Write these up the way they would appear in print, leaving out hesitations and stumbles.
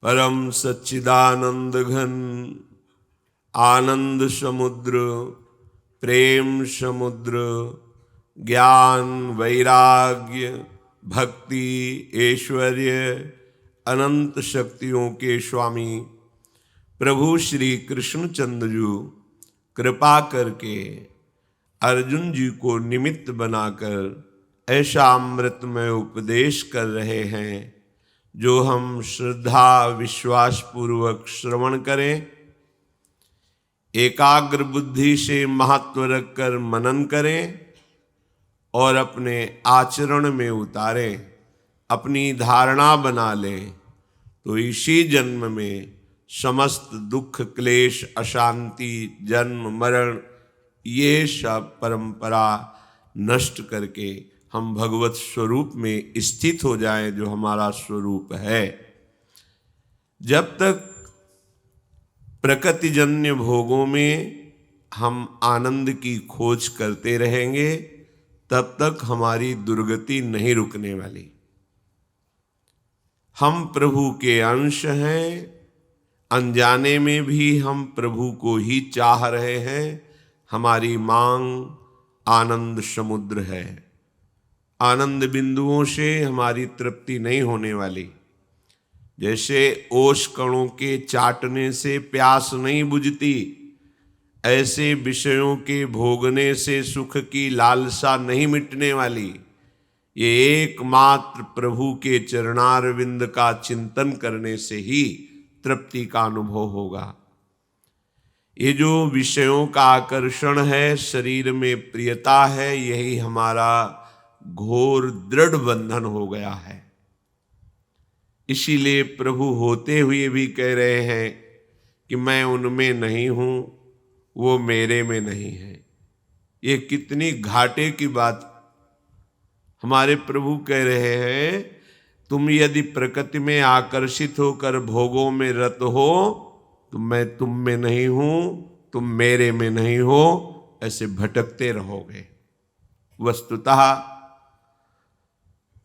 परम सच्चिदानंद घन आनंद समुद्र, प्रेम समुद्र, ज्ञान वैराग्य भक्ति ऐश्वर्य अनंत शक्तियों के स्वामी प्रभु श्री कृष्णचंद्र जी कृपा करके अर्जुन जी को निमित्त बनाकर ऐसा अमृतमय उपदेश कर रहे हैं जो हम श्रद्धा विश्वास पूर्वक श्रवण करें, एकाग्र बुद्धि से महत्व रखकर मनन करें और अपने आचरण में उतारें, अपनी धारणा बना लें तो इसी जन्म में समस्त दुख क्लेश अशांति जन्म मरण ये सब परंपरा नष्ट करके हम भगवत स्वरूप में स्थित हो जाएं जो हमारा स्वरूप है। जब तक प्रकृतिजन्य भोगों में हम आनंद की खोज करते रहेंगे तब तक हमारी दुर्गति नहीं रुकने वाली। हम प्रभु के अंश हैं, अनजाने में भी हम प्रभु को ही चाह रहे हैं। हमारी मांग आनंद समुद्र है, आनंद बिंदुओं से हमारी तृप्ति नहीं होने वाली। जैसे ओस कणों के चाटने से प्यास नहीं बुझती, ऐसे विषयों के भोगने से सुख की लालसा नहीं मिटने वाली। ये एकमात्र प्रभु के चरणारविंद का चिंतन करने से ही तृप्ति का अनुभव होगा। ये जो विषयों का आकर्षण है, शरीर में प्रियता है, यही हमारा घोर दृढ़ बंधन हो गया है। इसीलिए प्रभु होते हुए भी कह रहे हैं कि मैं उनमें नहीं हूं, वो मेरे में नहीं है। ये कितनी घाटे की बात। हमारे प्रभु कह रहे हैं तुम यदि प्रकृति में आकर्षित होकर भोगों में रत हो तो मैं तुम में नहीं हूं, तुम मेरे में नहीं हो, ऐसे भटकते रहोगे। वस्तुतः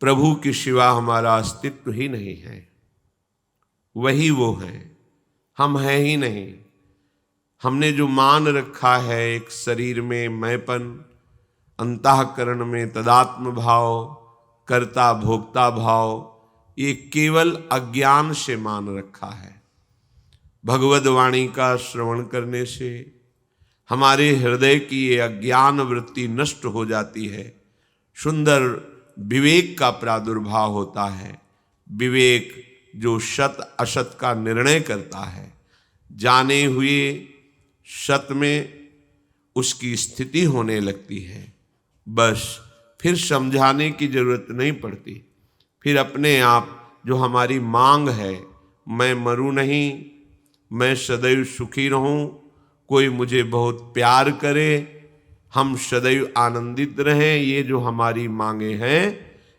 प्रभु के सिवा हमारा अस्तित्व ही नहीं है। वही वो है, हम हैं ही नहीं। हमने जो मान रखा है एक शरीर में मैंपन, अंतःकरण में तदात्म भाव, कर्ता भोक्ता भाव, ये केवल अज्ञान से मान रखा है। भगवद वाणी का श्रवण करने से हमारे हृदय की ये अज्ञान वृत्ति नष्ट हो जाती है। सुंदर विवेक का प्रादुर्भाव होता है। विवेक जो सत असत का निर्णय करता है, जाने हुए सत में उसकी स्थिति होने लगती है। बस फिर समझाने की जरूरत नहीं पड़ती। फिर अपने आप जो हमारी मांग है, मैं मरूं नहीं, मैं सदैव सुखी रहूं, कोई मुझे बहुत प्यार करे, हम सदैव आनंदित रहें, ये जो हमारी मांगे हैं,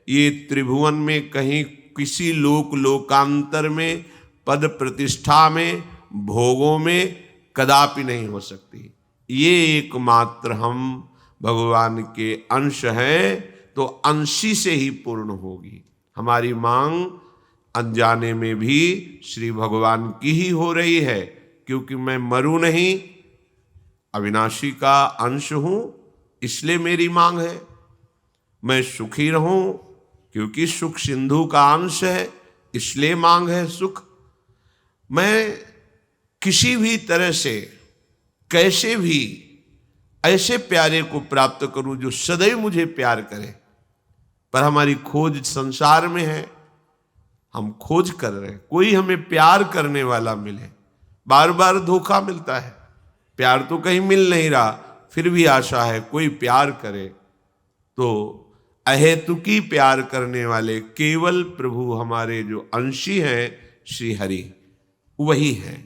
ये त्रिभुवन में कहीं किसी लोकांतर में पद प्रतिष्ठा में भोगों में कदापि नहीं हो सकती। ये एकमात्र हम भगवान के अंश हैं तो अंशी से ही पूर्ण होगी। हमारी मांग अनजाने में भी श्री भगवान की ही हो रही है, क्योंकि मैं मरूं नहीं, अविनाशी का अंश हूं, इसलिए मेरी मांग है। मैं सुखी रहूं क्योंकि सुख सिंधु का अंश है, इसलिए मांग है सुख। मैं किसी भी तरह से कैसे भी ऐसे प्यारे को प्राप्त करूं जो सदैव मुझे प्यार करे। पर हमारी खोज संसार में है, हम खोज कर रहे हैं कोई हमें प्यार करने वाला मिले। बार बार धोखा मिलता है, प्यार तो कहीं मिल नहीं रहा, फिर भी आशा है कोई प्यार करे। तो अहेतुकी प्यार करने वाले केवल प्रभु हमारे जो अंशी हैं श्री हरि, वही है।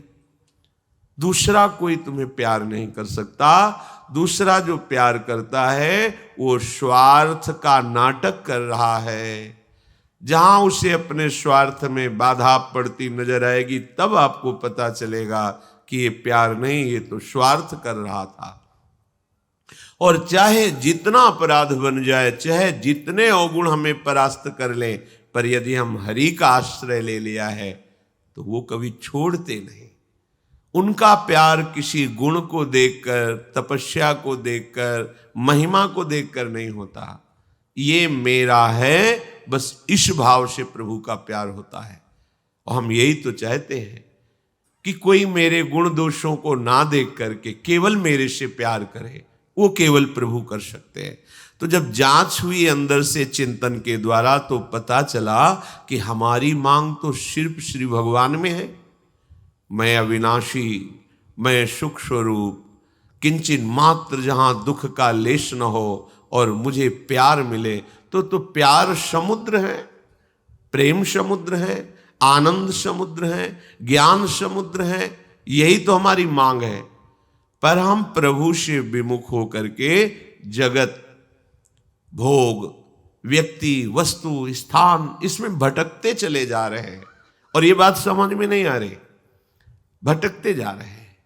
दूसरा कोई तुम्हें प्यार नहीं कर सकता। दूसरा जो प्यार करता है वो स्वार्थ का नाटक कर रहा है। जहां उसे अपने स्वार्थ में बाधा पड़ती नजर आएगी तब आपको पता चलेगा कि ये प्यार नहीं, ये तो स्वार्थ कर रहा था। और चाहे जितना अपराध बन जाए, चाहे जितने अवगुण हमें परास्त कर लें, पर यदि हम हरि का आश्रय ले लिया है तो वो कभी छोड़ते नहीं। उनका प्यार किसी गुण को देखकर, तपस्या को देखकर, महिमा को देखकर नहीं होता। ये मेरा है, बस इस भाव से प्रभु का प्यार होता है। और हम यही तो चाहते हैं कि कोई मेरे गुण दोषों को ना देख करके केवल मेरे से प्यार करे। वो केवल प्रभु कर सकते हैं। तो जब जांच हुई अंदर से चिंतन के द्वारा, तो पता चला कि हमारी मांग तो सिर्फ श्री भगवान में है। मैं अविनाशी, मैं सुख स्वरूप, किंचिन मात्र जहां दुख का लेश न हो और मुझे प्यार मिले, तो प्यार समुद्र है, प्रेम समुद्र है, आनंद समुद्र है, ज्ञान समुद्र है। यही तो हमारी मांग है। पर हम प्रभु से विमुख होकर के जगत, भोग, व्यक्ति, वस्तु, स्थान, इसमें भटकते चले जा रहे हैं। और ये बात समझ में नहीं आ रही, भटकते जा रहे हैं।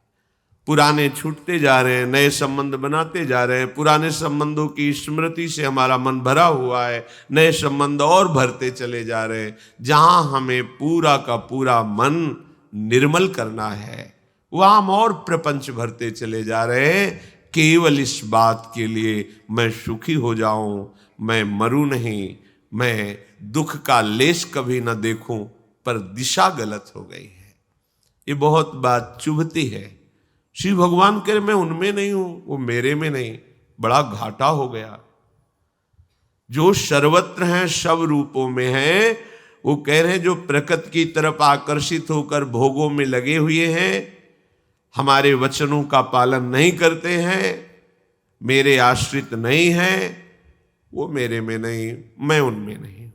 पुराने छूटते जा रहे हैं, नए संबंध बनाते जा रहे हैं। पुराने संबंधों की स्मृति से हमारा मन भरा हुआ है, नए संबंध और भरते चले जा रहे हैं। जहां हमें पूरा का पूरा मन निर्मल करना है, वहां हम और प्रपंच भरते चले जा रहे हैं, केवल इस बात के लिए मैं सुखी हो जाऊं, मैं मरूं नहीं, मैं दुख का लेश कभी न देखूं। पर दिशा गलत हो गई है। ये बहुत बात चुभती है। श्री भगवान कह रहे मैं उनमें नहीं हूं, वो मेरे में नहीं। बड़ा घाटा हो गया। जो सर्वत्र हैं, सब रूपों में हैं, वो कह रहे हैं जो प्रकृति की तरफ आकर्षित होकर भोगों में लगे हुए हैं, हमारे वचनों का पालन नहीं करते हैं, मेरे आश्रित नहीं हैं, वो मेरे में नहीं, मैं उनमें नहीं हूं।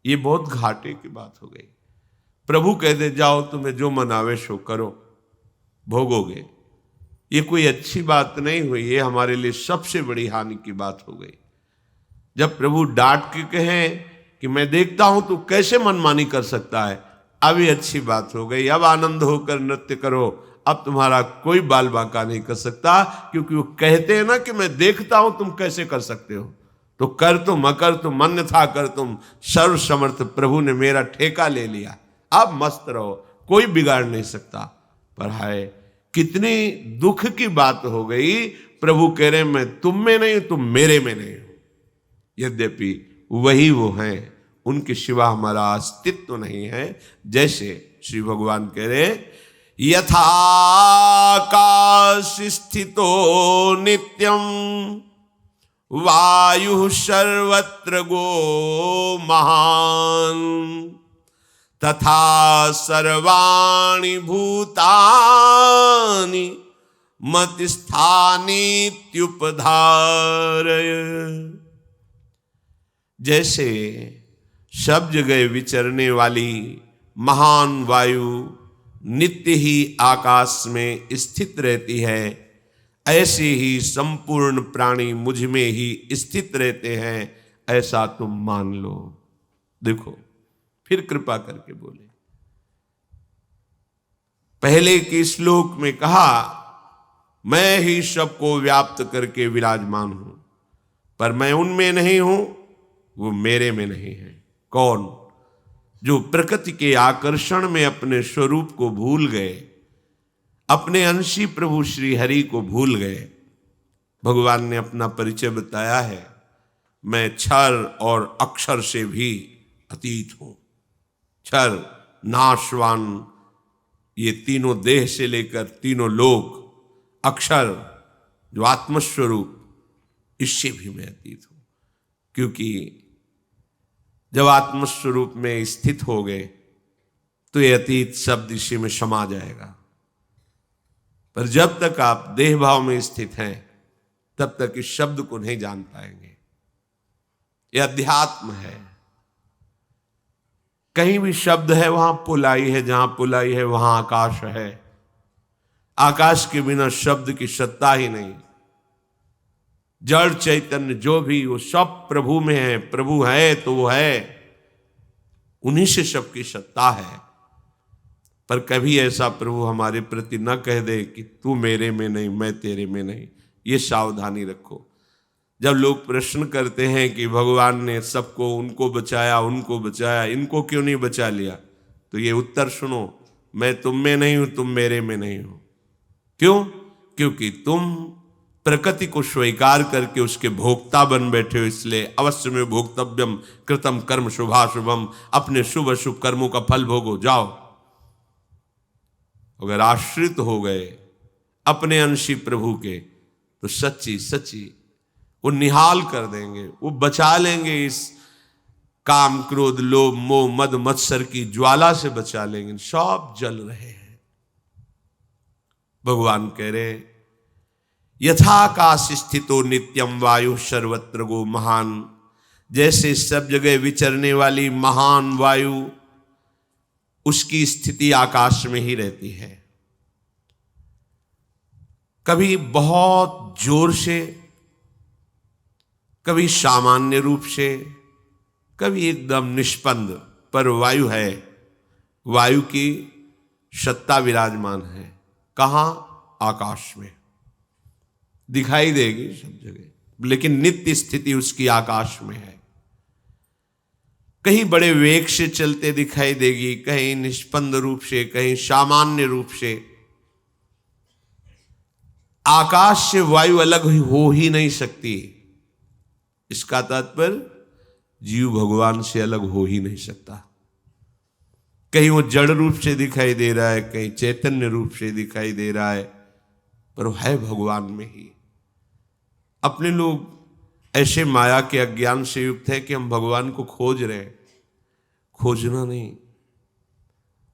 ये बहुत घाटे की बात हो गई। प्रभु कह दे जाओ तुम्हें जो मन आवे सो करो, भोगोगे। ये कोई अच्छी बात नहीं हुई। ये हमारे लिए सबसे बड़ी हानि की बात हो गई। जब प्रभु डांट के कहें कि मैं देखता हूं तू कैसे मनमानी कर सकता है, अब ये अच्छी बात हो गई। अब आनंद होकर नृत्य करो, अब तुम्हारा कोई बाल बांका नहीं कर सकता। क्योंकि वो कहते हैं ना कि मैं देखता हूं तुम कैसे कर सकते हो, तो कर तुम, अकर तुम, अन्यथा कर तुम। सर्व समर्थ प्रभु ने मेरा ठेका ले लिया, अब मस्त रहो, कोई बिगाड़ नहीं सकता। पर हाय कितनी दुख की बात हो गई। प्रभु कह रहे मैं तुम में नहीं, तुम मेरे में नहीं हो। यद्यपि वही वो हैं, उनके सिवा हमारा अस्तित्व नहीं है। जैसे श्री भगवान कह रहे यथाकाश स्थितो नित्यम वायु सर्वत्र गो महान तथा सर्वाणि भूतानि मत स्थानीत्युपधारय। जैसे सब जगह विचरने वाली महान वायु नित्य ही आकाश में स्थित रहती है, ऐसे ही संपूर्ण प्राणी मुझ में ही स्थित रहते हैं, ऐसा तुम मान लो। देखो फिर कृपा करके बोले। पहले के श्लोक में कहा मैं ही सबको व्याप्त करके विराजमान हूं, पर मैं उनमें नहीं हूं, वो मेरे में नहीं है। कौन? जो प्रकृति के आकर्षण में अपने स्वरूप को भूल गए, अपने अंशी प्रभु श्री हरि को भूल गए। भगवान ने अपना परिचय बताया है, मैं क्षर और अक्षर से भी अतीत हूं। क्षर नाशवान, ये तीनों देह से लेकर तीनों लोक, अक्षर जो आत्मस्वरूप, इससे भी मैं अतीत हूं। क्योंकि जब आत्मस्वरूप में स्थित हो गए तो ये अतीत शब्द इसी में समा जाएगा। पर जब तक आप देह भाव में स्थित हैं तब तक इस शब्द को नहीं जान पाएंगे। यह अध्यात्म है। कहीं भी शब्द है वहां पुलाई है, जहां पुलाई है वहां आकाश है। आकाश के बिना शब्द की सत्ता ही नहीं। जड़ चैतन्य जो भी, वो सब प्रभु में है। प्रभु है तो वो है, उन्हीं से सबकी सत्ता है। पर कभी ऐसा प्रभु हमारे प्रति न कह दे कि तू मेरे में नहीं, मैं तेरे में नहीं। ये सावधानी रखो। जब लोग प्रश्न करते हैं कि भगवान ने सबको, उनको बचाया, उनको बचाया, इनको क्यों नहीं बचा लिया, तो ये उत्तर सुनो, मैं तुम में नहीं हूं, तुम मेरे में नहीं हो। क्यों? क्योंकि तुम प्रकृति को स्वीकार करके उसके भोक्ता बन बैठे हो, इसलिए अवश्य में भोक्तव्यम कृतम कर्म शुभाशुभम, अपने शुभ अशुभ कर्मों का फल भोगो, जाओ। अगर आश्रित हो गए अपने अंशी प्रभु के, तो सच्ची सच्ची वो निहाल कर देंगे, वो बचा लेंगे, इस काम क्रोध लोभ मोह मद मत्सर की ज्वाला से बचा लेंगे। सब जल रहे हैं। भगवान कह रहे, यथाकाश स्थितो नित्यम वायु सर्वत्र गो महान, जैसे सब जगह विचरने वाली महान वायु, उसकी स्थिति आकाश में ही रहती है। कभी बहुत जोर से, कभी सामान्य रूप से, कभी एकदम निष्पन्द, पर वायु है, वायु की सत्ता विराजमान है। कहां? आकाश में दिखाई देगी सब जगह, लेकिन नित्य स्थिति उसकी आकाश में है। कहीं बड़े वेग से चलते दिखाई देगी, कहीं निष्पन्द रूप से, कहीं सामान्य रूप से। आकाश से वायु अलग हो ही नहीं सकती। इसका तात्पर्य जीव भगवान से अलग हो ही नहीं सकता। कहीं वो जड़ रूप से दिखाई दे रहा है, कहीं चैतन्य रूप से दिखाई दे रहा है, पर वो है भगवान में ही। अपने लोग ऐसे माया के अज्ञान से युक्त है कि हम भगवान को खोज रहे हैं। खोजना नहीं,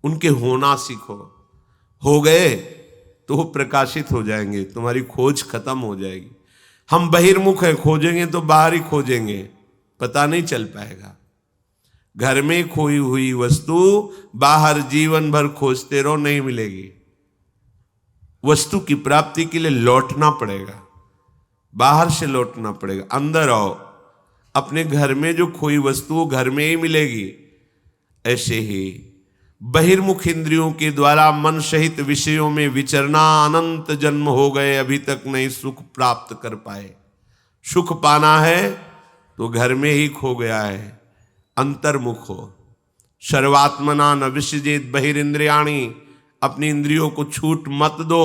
उनके होना सीखो। हो गए तो वो प्रकाशित हो जाएंगे, तुम्हारी खोज खत्म हो जाएगी। हम बहिर्मुख हैं, खोजेंगे तो बाहर ही खोजेंगे, पता नहीं चल पाएगा। घर में खोई हुई वस्तु बाहर जीवन भर खोजते रहो, नहीं मिलेगी। वस्तु की प्राप्ति के लिए लौटना पड़ेगा, बाहर से लौटना पड़ेगा। अंदर आओ, अपने घर में जो खोई वस्तु घर में ही मिलेगी। ऐसे ही बहिर्मुख इंद्रियों के द्वारा मन सहित विषयों में विचरना, अनंत जन्म हो गए, अभी तक नहीं सुख प्राप्त कर पाए। सुख पाना है तो घर में ही खो गया है। अंतर्मुख हो। सर्वात्मना न विसृजेत बहिरिंद्रियाणि, अपनी इंद्रियों को छूट मत दो,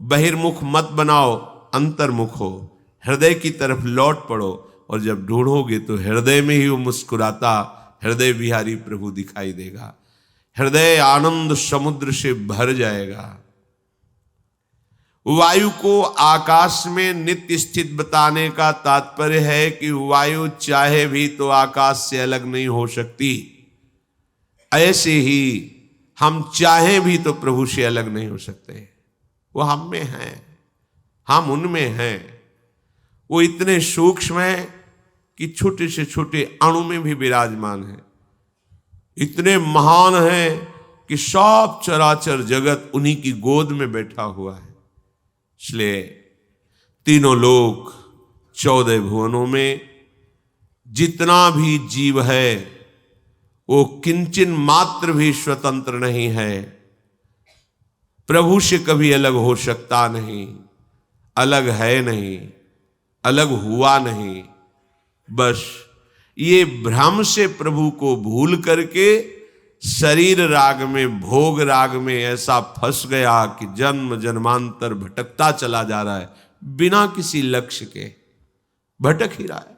बहिर्मुख मत बनाओ, अंतर्मुख हो। हृदय की तरफ लौट पड़ो, और जब ढूंढोगे तो हृदय में ही वो मुस्कुराता हृदय विहारी प्रभु दिखाई देगा। हृदय आनंद समुद्र से भर जाएगा। वायु को आकाश में नित्य स्थित बताने का तात्पर्य है कि वायु चाहे भी तो आकाश से अलग नहीं हो सकती। ऐसे ही हम चाहे भी तो प्रभु से अलग नहीं हो सकते। वो हम में हैं, हम उनमें हैं। वो इतने सूक्ष्म हैं कि छोटे से छोटे अणु में भी विराजमान है। इतने महान हैं कि सब चराचर जगत उन्हीं की गोद में बैठा हुआ है। इसलिए तीनों लोक 14 भुवनों में जितना भी जीव है वो किंचन मात्र भी स्वतंत्र नहीं है, प्रभु से कभी अलग हो सकता नहीं, अलग है नहीं, अलग हुआ नहीं। बस ये भ्रम से प्रभु को भूल करके शरीर राग में, भोग राग में ऐसा फंस गया कि जन्म जन्मांतर भटकता चला जा रहा है, बिना किसी लक्ष्य के भटक ही रहा है।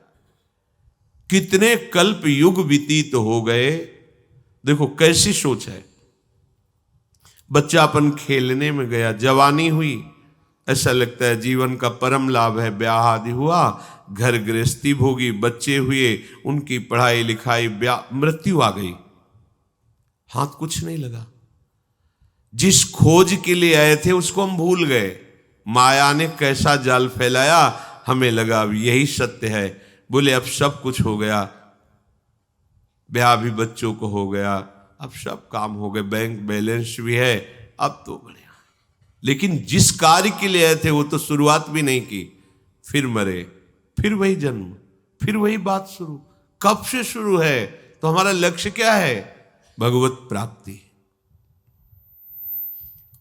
कितने कल्प युग व्यतीत हो गए। देखो कैसी सोच है। बच्चापन खेलने में गया, जवानी हुई, ऐसा लगता है जीवन का परम लाभ है, ब्याह आदि हुआ, घर गृहस्थी भोगी, बच्चे हुए, उनकी पढ़ाई लिखाई, मृत्यु आ गई, हाथ कुछ नहीं लगा। जिस खोज के लिए आए थे उसको हम भूल गए। माया ने कैसा जाल फैलाया, हमें लगा अब यही सत्य है। बोले अब सब कुछ हो गया, ब्याह भी बच्चों को हो गया, अब सब काम हो गए, बैंक बैलेंस भी है, अब तो बढ़िया। लेकिन जिस कार्य के लिए आए थे वो तो शुरुआत भी नहीं की, फिर मरे, फिर वही जन्म, फिर वही बात शुरू। कब से शुरू है? तो हमारा लक्ष्य क्या है? भगवत प्राप्ति,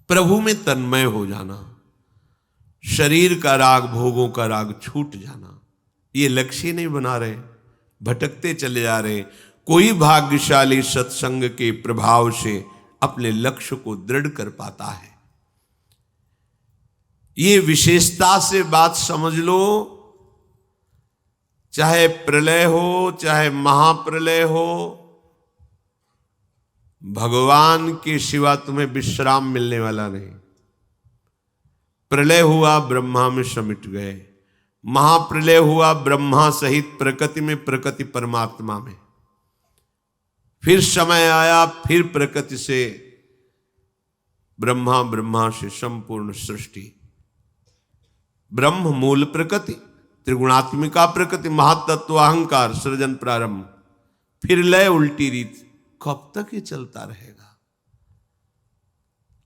प्रभु में तन्मय हो जाना, शरीर का राग भोगों का राग छूट जाना। ये लक्ष्य नहीं बना रहे, भटकते चले जा रहे। कोई भाग्यशाली सत्संग के प्रभाव से अपने लक्ष्य को दृढ़ कर पाता है। ये विशेषता से बात समझ लो, चाहे प्रलय हो चाहे महाप्रलय हो, भगवान के सिवा तुम्हें विश्राम मिलने वाला नहीं। प्रलय हुआ ब्रह्मा में समिट गए, महाप्रलय हुआ ब्रह्मा सहित प्रकृति में, प्रकृति परमात्मा में। फिर समय आया, फिर प्रकृति से ब्रह्मा, ब्रह्मा से संपूर्ण सृष्टि। ब्रह्म मूल प्रकृति, त्रिगुणात्मिका प्रकृति, महातत्व अहंकार, सृजन प्रारंभ, फिर लय उल्टी रीत। कब तक ये चलता रहेगा?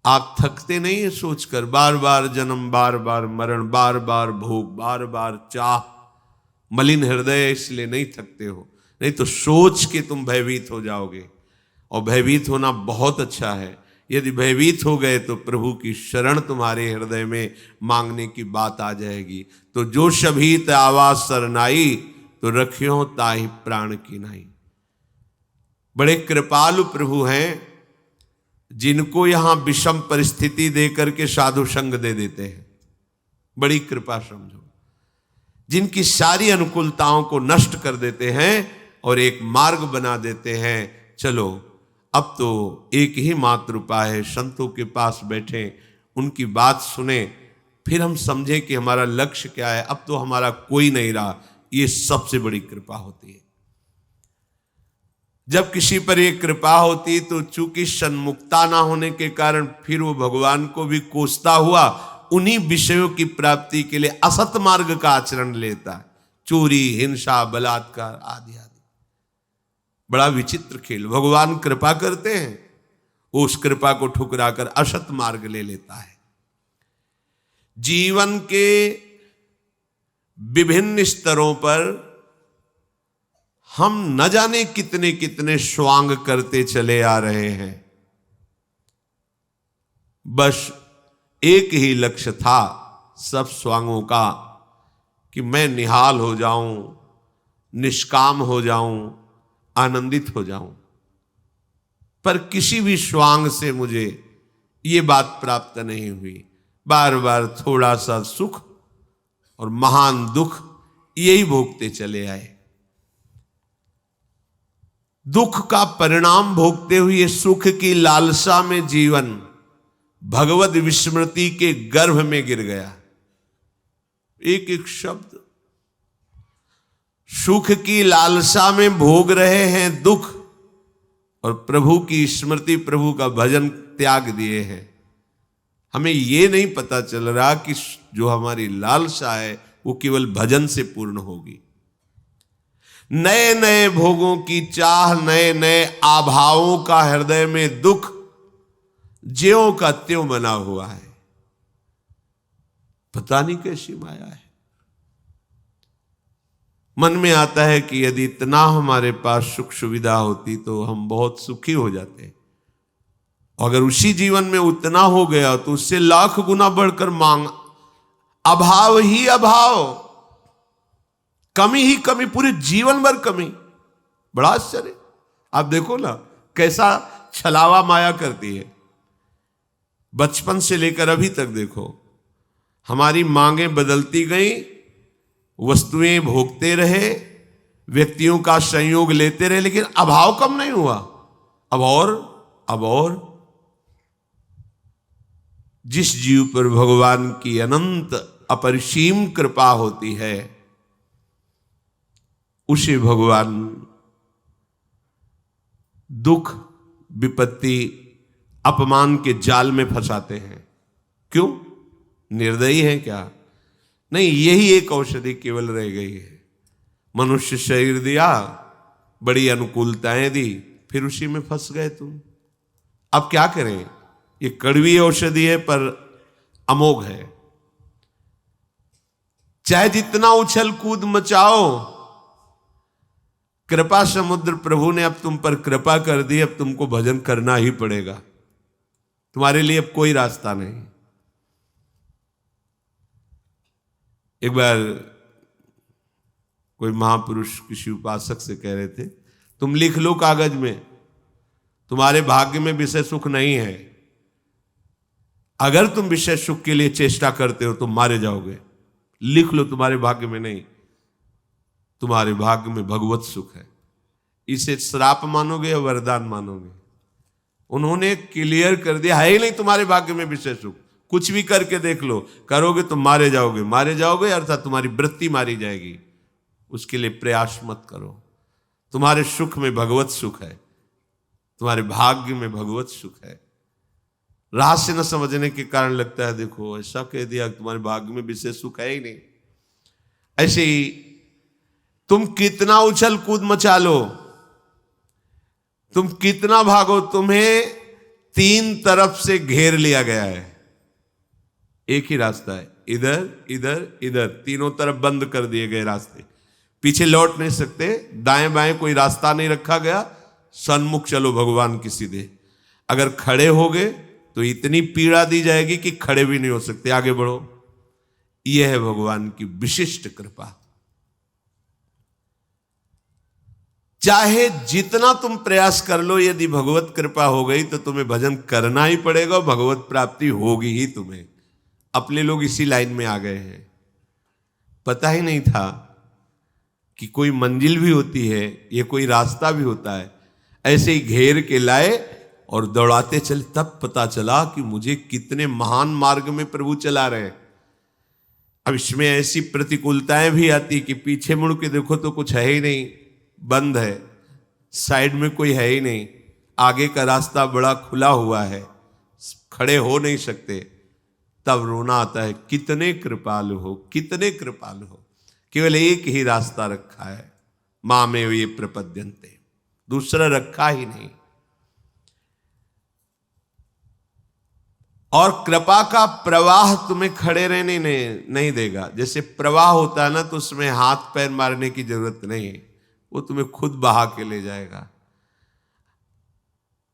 आप थकते नहीं है सोचकर, बार बार जन्म, बार बार मरण, बार बार भोग, बार बार चाह, मलिन हृदय इसलिए नहीं थकते हो। नहीं तो सोच के तुम भयभीत हो जाओगे, और भयभीत होना बहुत अच्छा है। यदि भयभीत हो गए तो प्रभु की शरण तुम्हारे हृदय में मांगने की बात आ जाएगी। तो जो शभीत आवाज सरनाई, तो रखियो ताहि प्राण की नाई। बड़े कृपालु प्रभु हैं, जिनको यहां विषम परिस्थिति देकर के साधु संग दे देते हैं। बड़ी कृपा समझो, जिनकी सारी अनुकूलताओं को नष्ट कर देते हैं और एक मार्ग बना देते हैं। चलो अब तो एक ही मात्र उपाय है, संतों के पास बैठे, उनकी बात सुने, फिर हम समझें कि हमारा लक्ष्य क्या है। अब तो हमारा कोई नहीं रहा, ये सबसे बड़ी कृपा होती है। जब किसी पर ये कृपा होती तो चूंकि सन्मुखता ना होने के कारण फिर वो भगवान को भी कोसता हुआ उन्हीं विषयों की प्राप्ति के लिए असत मार्ग का आचरण लेता है, चोरी, हिंसा, बलात्कार आदि आदि। बड़ा विचित्र खेल। भगवान कृपा करते हैं, वो उस कृपा को ठुकराकर असत मार्ग ले लेता है। जीवन के विभिन्न स्तरों पर हम न जाने कितने कितने स्वांग करते चले आ रहे हैं। बस एक ही लक्ष्य था सब स्वांगों का, कि मैं निहाल हो जाऊं, निष्काम हो जाऊं, आनंदित हो जाऊं। पर किसी भी स्वांग से मुझे ये बात प्राप्त नहीं हुई। बार बार थोड़ा सा सुख और महान दुख यही भोगते चले आए। दुख का परिणाम भोगते हुए सुख की लालसा में जीवन भगवत विस्मृति के गर्भ में गिर गया। एक एक शब्द, सुख की लालसा में भोग रहे हैं दुख, और प्रभु की स्मृति, प्रभु का भजन त्याग दिए हैं। हमें यह नहीं पता चल रहा कि जो हमारी लालसा है वो केवल भजन से पूर्ण होगी। नए नए भोगों की चाह, नए नए आभावों का हृदय में दुख ज्यों का त्यों बना हुआ है। पता नहीं कैसी माया है। मन में आता है कि यदि इतना हमारे पास सुख सुविधा होती तो हम बहुत सुखी हो जाते। अगर उसी जीवन में उतना हो गया तो उससे लाख गुना बढ़कर मांग, अभाव ही अभाव, कमी ही कमी, पूरे जीवन भर कमी। बड़ा आश्चर्य। आप देखो ना कैसा छलावा माया करती है। बचपन से लेकर अभी तक देखो, हमारी मांगें बदलती गई, वस्तुएं भोगते रहे, व्यक्तियों का संयोग लेते रहे, लेकिन अभाव कम नहीं हुआ। अब और जिस जीव पर भगवान की अनंत अपरिसीम कृपा होती है उसे भगवान दुख, विपत्ति, अपमान के जाल में फंसाते हैं। क्यों? निर्दयी है क्या? नहीं, यही एक औषधि केवल रह गई है। मनुष्य शरीर दिया, बड़ी अनुकूलताएं दी, फिर उसी में फंस गए तुम। अब क्या करें? ये कड़वी औषधि है पर अमोघ है। चाहे जितना उछल कूद मचाओ, कृपा समुद्र प्रभु ने अब तुम पर कृपा कर दी, अब तुमको भजन करना ही पड़ेगा। तुम्हारे लिए अब कोई रास्ता नहीं। एक बार कोई महापुरुष किसी उपासक से कह रहे थे, तुम लिख लो कागज में, तुम्हारे भाग्य में विषय सुख नहीं है। अगर तुम विषय सुख के लिए चेष्टा करते हो तो मारे जाओगे। लिख लो तुम्हारे भाग्य में नहीं, तुम्हारे भाग्य में भगवत सुख है। इसे श्राप मानोगे या वरदान मानोगे? उन्होंने क्लियर कर दिया, है ही नहीं तुम्हारे भाग्य में विषय सुख। कुछ भी करके देख लो, करोगे तो मारे जाओगे। मारे जाओगे अर्थात तुम्हारी वृत्ति मारी जाएगी। उसके लिए प्रयास मत करो। तुम्हारे सुख में भगवत सुख है, तुम्हारे भाग्य में भगवत सुख है। रहस्य न समझने के कारण लगता है देखो ऐसा कह दिया, तुम्हारे भाग्य में विशेष सुख है ही नहीं। ऐसे ही तुम कितना उछल कूद मचा लो, तुम कितना भागो, तुम्हें 3 तरफ से घेर लिया गया है। एक ही रास्ता है, इधर इधर इधर, तीनों तरफ बंद कर दिए गए रास्ते। पीछे लौट नहीं सकते, दाएं बाएं कोई रास्ता नहीं रखा गया। सन्मुख चलो भगवान की सीधे। अगर खड़े हो गए तो इतनी पीड़ा दी जाएगी कि खड़े भी नहीं हो सकते। आगे बढ़ो। यह है भगवान की विशिष्ट कृपा। चाहे जितना तुम प्रयास कर लो, यदि भगवत कृपा हो गई तो तुम्हें भजन करना ही पड़ेगा और भगवत प्राप्ति होगी ही तुम्हें। अपने लोग इसी लाइन में आ गए हैं। पता ही नहीं था कि कोई मंजिल भी होती है, ये कोई रास्ता भी होता है। ऐसे ही घेर के लाए और दौड़ाते चले, तब पता चला कि मुझे कितने महान मार्ग में प्रभु चला रहे हैं। अब इसमें ऐसी प्रतिकूलताएं भी आती कि पीछे मुड़ के देखो तो कुछ है ही नहीं, बंद है, साइड में कोई है ही नहीं, आगे का रास्ता बड़ा खुला हुआ है, खड़े हो नहीं सकते। तब रोना आता है, कितने कृपालु हो, कितने कृपालु हो। केवल एक ही रास्ता रखा है, मामेव ये प्रपद्यन्ते, दूसरा रखा ही नहीं। और कृपा का प्रवाह तुम्हें खड़े रहने नहीं देगा। जैसे प्रवाह होता है ना, तो उसमें हाथ पैर मारने की जरूरत नहीं है, वो तुम्हें खुद बहा के ले जाएगा।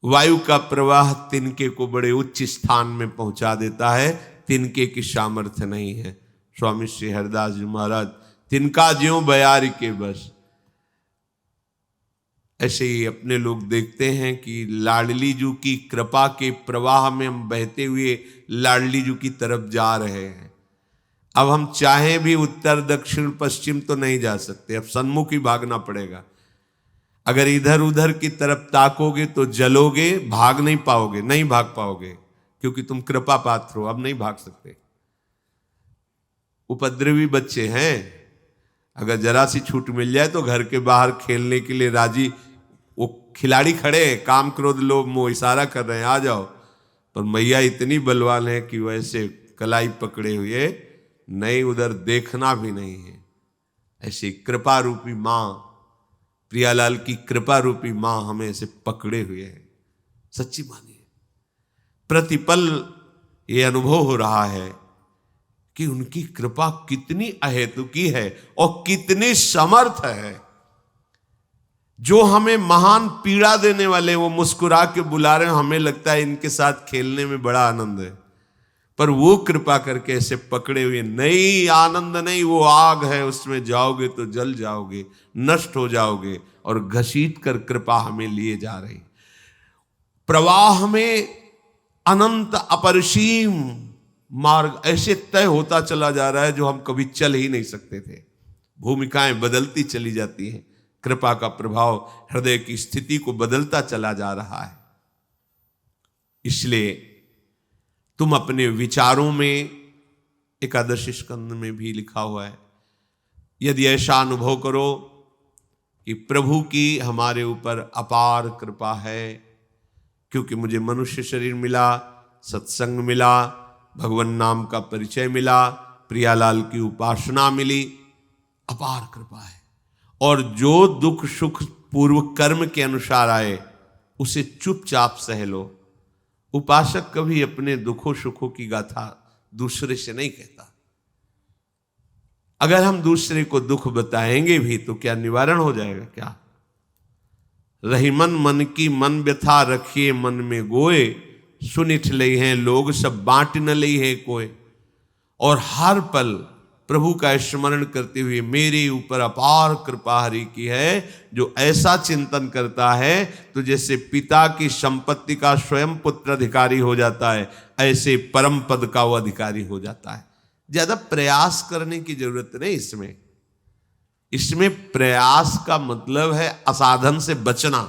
वायु का प्रवाह तिनके को बड़े उच्च स्थान में पहुंचा देता है, तिनके की सामर्थ्य नहीं है। स्वामी श्री हरिदास जी महाराज, तिनका ज्यों बयारी के बस। ऐसे ही अपने लोग देखते हैं कि लाडली जू की कृपा के प्रवाह में हम बहते हुए लाडली जू की तरफ जा रहे हैं। अब हम चाहें भी उत्तर दक्षिण पश्चिम तो नहीं जा सकते, अब सन्मुख ही भागना पड़ेगा। अगर इधर उधर की तरफ ताकोगे तो जलोगे, भाग नहीं पाओगे, नहीं भाग पाओगे, क्योंकि तुम कृपा पात्र हो, अब नहीं भाग सकते। उपद्रवी बच्चे हैं, अगर जरा सी छूट मिल जाए तो घर के बाहर खेलने के लिए राजी, वो खिलाड़ी खड़े हैं, काम क्रोध लोभ मोह इशारा कर रहे हैं आ जाओ, पर मैया इतनी बलवान है कि वैसे कलाई पकड़े हुए नहीं, उधर देखना भी नहीं है। ऐसी कृपा रूपी माँ, प्रियालाल की कृपा रूपी माँ हमें ऐसे पकड़े हुए है। सच्ची मानिए, प्रतिपल ये अनुभव हो रहा है कि उनकी कृपा कितनी अहेतुकी है और कितनी समर्थ है। जो हमें महान पीड़ा देने वाले वो मुस्कुरा के बुला रहे हैं, हमें लगता है इनके साथ खेलने में बड़ा आनंद है, पर वो कृपा करके ऐसे पकड़े हुए, नहीं आनंद नहीं, वो आग है, उसमें जाओगे तो जल जाओगे, नष्ट हो जाओगे, और घसीट कर कृपा हमें लिए जा रही। प्रवाह में अनंत अपरिसीम मार्ग ऐसे तय होता चला जा रहा है जो हम कभी चल ही नहीं सकते थे। भूमिकाएं बदलती चली जाती हैं, कृपा का प्रभाव हृदय की स्थिति को बदलता चला जा रहा है। इसलिए तुम अपने विचारों में, एकादश स्कंद में भी लिखा हुआ है, यदि ऐसा अनुभव करो कि प्रभु की हमारे ऊपर अपार कृपा है, क्योंकि मुझे मनुष्य शरीर मिला, सत्संग मिला, भगवान नाम का परिचय मिला, प्रियालाल की उपासना मिली, अपार कृपा है। और जो दुख सुख पूर्व कर्म के अनुसार आए उसे चुपचाप सह लो। उपासक कभी अपने दुखों सुखों की गाथा दूसरे से नहीं कहता। अगर हम दूसरे को दुख बताएंगे भी तो क्या निवारण हो जाएगा? क्या रही मन की मन व्यथा, रखिए मन में गोए, सुनिठ लई हैं लोग सब बांट न लई है कोई। और हर पल प्रभु का स्मरण करते हुए मेरे ऊपर अपार कृपा हरि की है। जो ऐसा चिंतन करता है तो जैसे पिता की संपत्ति का स्वयं पुत्र अधिकारी हो जाता है, ऐसे परम पद का वो अधिकारी हो जाता है। ज्यादा प्रयास करने की जरूरत नहीं। इसमें प्रयास का मतलब है असाधन से बचना।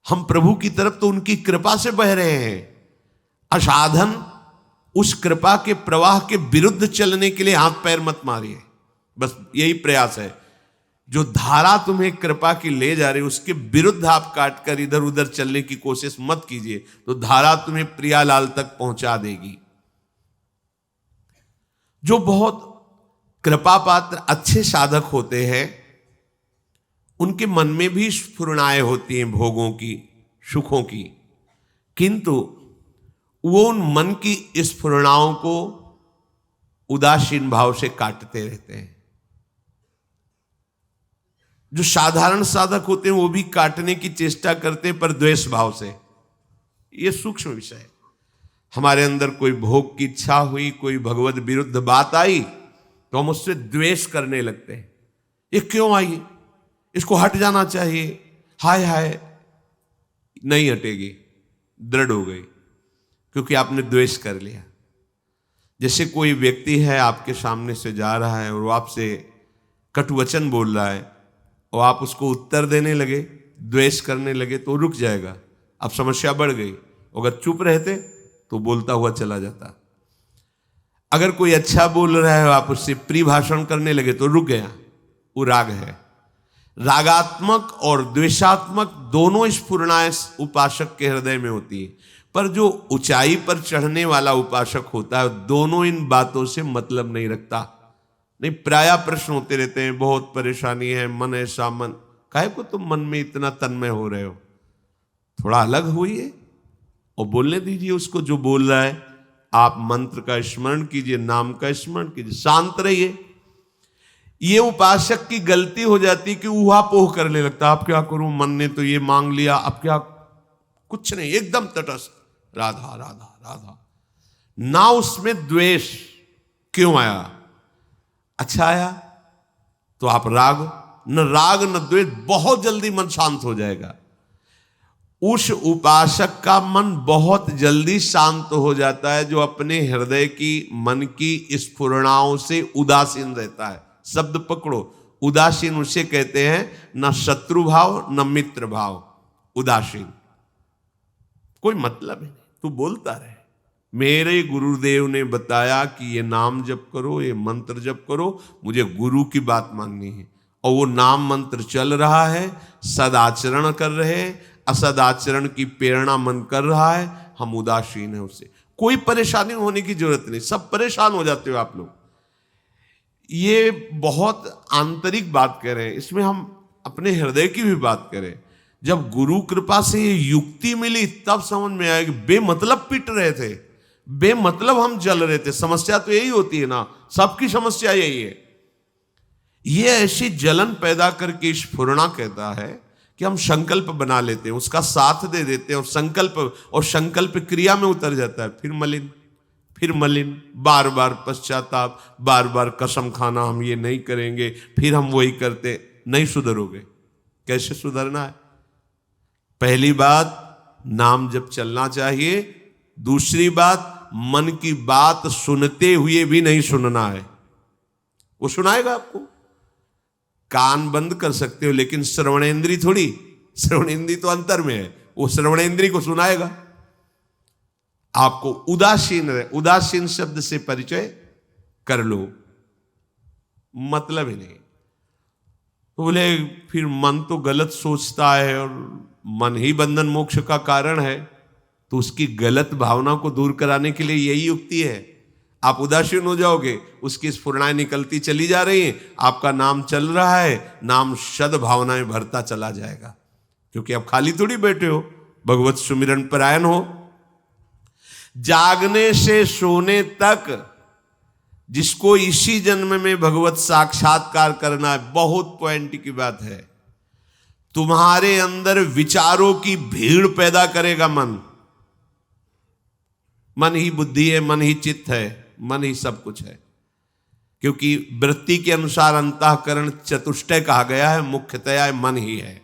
हम प्रभु की तरफ तो उनकी कृपा से बह रहे हैं, असाधन उस कृपा के प्रवाह के विरुद्ध चलने के लिए हाथ पैर मत मारिए। बस यही प्रयास है। जो धारा तुम्हें कृपा की ले जा रही है उसके विरुद्ध आप काटकर इधर उधर चलने की कोशिश मत कीजिए, तो धारा तुम्हें प्रियालाल तक पहुंचा देगी। जो बहुत कृपा पात्र अच्छे साधक होते हैं उनके मन में भी स्फुरणाएं होती हैं भोगों की, सुखों की, किंतु वो उन मन की स्फुरणाओं को उदासीन भाव से काटते रहते हैं। जो साधारण साधक होते हैं वो भी काटने की चेष्टा करते हैं, पर द्वेष भाव से। ये सूक्ष्म विषय है। हमारे अंदर कोई भोग की इच्छा हुई, कोई भगवत विरुद्ध बात आई तो हम उससे द्वेष करने लगते हैं। ये क्यों आई, इसको हट जाना चाहिए, हाय हाय। नहीं हटेगी, दृढ़ हो गई, क्योंकि आपने द्वेष कर लिया। जैसे कोई व्यक्ति है आपके सामने से जा रहा है और वो आपसे कटुवचन बोल रहा है और आप उसको उत्तर देने लगे, द्वेष करने लगे, तो रुक जाएगा। अब समस्या बढ़ गई। अगर चुप रहते तो बोलता हुआ चला जाता। अगर कोई अच्छा बोल रहा है आप उससे प्रिय भाषण करने लगे तो रुक गया, वो राग है। रागात्मक और द्वेषात्मक दोनों स्फुरणाएं उपासक के हृदय में होती है, पर जो ऊंचाई पर चढ़ने वाला उपासक होता है दोनों इन बातों से मतलब नहीं रखता। नहीं, प्रायः प्रश्न होते रहते हैं, बहुत परेशानी है, मन ऐसा, मन काहे को तुम मन में इतना तन्मय हो रहे हो, थोड़ा अलग होइए और बोलने दीजिए उसको जो बोल रहा है। आप मंत्र का स्मरण कीजिए, नाम का स्मरण कीजिए, शांत रहिए। ये उपासक की गलती हो जाती कि ऊहापोह करने लगता, आप क्या करूं, मन ने तो ये मांग लिया, अब क्या, कुछ नहीं, एकदम तटस्थ, राधा राधा राधा। ना उसमें द्वेष। क्यों आया, अच्छा आया तो आप राग न द्वेष, बहुत जल्दी मन शांत हो जाएगा। उस उपासक का मन बहुत जल्दी शांत हो जाता है जो अपने हृदय की, मन की स्फुरणाओं से उदासीन रहता है। शब्द पकड़ो, उदासीन उसे कहते हैं न शत्रु भाव न मित्र भाव, उदासीन। कोई मतलब नहीं, तू बोलता रहे। मेरे गुरुदेव ने बताया कि ये नाम जप करो, ये मंत्र जप करो, मुझे गुरु की बात माननी है, और वो नाम मंत्र चल रहा है, सदाचरण कर रहे हैं, असदाचरण की प्रेरणा मन कर रहा है, हम उदासीन है उससे। कोई परेशानी होने की जरूरत नहीं, सब परेशान हो जाते हो आप लोग। ये बहुत आंतरिक बात कह रहे हैं, इसमें हम अपने हृदय की भी बात करें। जब गुरु कृपा से ये युक्ति मिली तब समझ में आया कि बेमतलब पिट रहे थे, बेमतलब हम जल रहे थे। समस्या तो यही होती है ना, सबकी समस्या यही है। ये ऐसी जलन पैदा करके स्फुरना कहता है कि हम संकल्प बना लेते हैं, उसका साथ दे देते हैं, और संकल्प क्रिया में उतर जाता है। फिर मलिन, बार बार पश्चाताप, बार बार कसम खाना, हम ये नहीं करेंगे, फिर हम वही करते। नहीं सुधरोगे। कैसे सुधरना है? पहली बात, नाम जब चलना चाहिए। दूसरी बात, मन की बात सुनते हुए भी नहीं सुनना है। वो सुनाएगा आपको, कान बंद कर सकते हो, लेकिन श्रवणेंद्री थोड़ी, श्रवणेंद्री तो अंतर में है, वो श्रवणेंद्री को सुनाएगा। आपको उदासीन शब्द से परिचय कर लो, मतलब ही नहीं। तो बोले फिर मन तो गलत सोचता है और मन ही बंधन मोक्ष का कारण है, तो उसकी गलत भावना को दूर कराने के लिए यही युक्ति है। आप उदासीन हो जाओगे, उसकी स्फुरणाएं निकलती चली जा रही हैं, आपका नाम चल रहा है, नाम सद भावनाएं भरता चला जाएगा, क्योंकि आप खाली थोड़ी बैठे हो, भगवत सुमिरन परायण हो। जागने से सोने तक जिसको इसी जन्म में भगवत साक्षात्कार करना है, बहुत पॉइंट की बात है। तुम्हारे अंदर विचारों की भीड़ पैदा करेगा मन। मन ही बुद्धि है, मन ही चित्त है, मन ही सब कुछ है। क्योंकि वृत्ति के अनुसार अंतःकरण चतुष्टय कहा गया है, मुख्यतया मन ही है।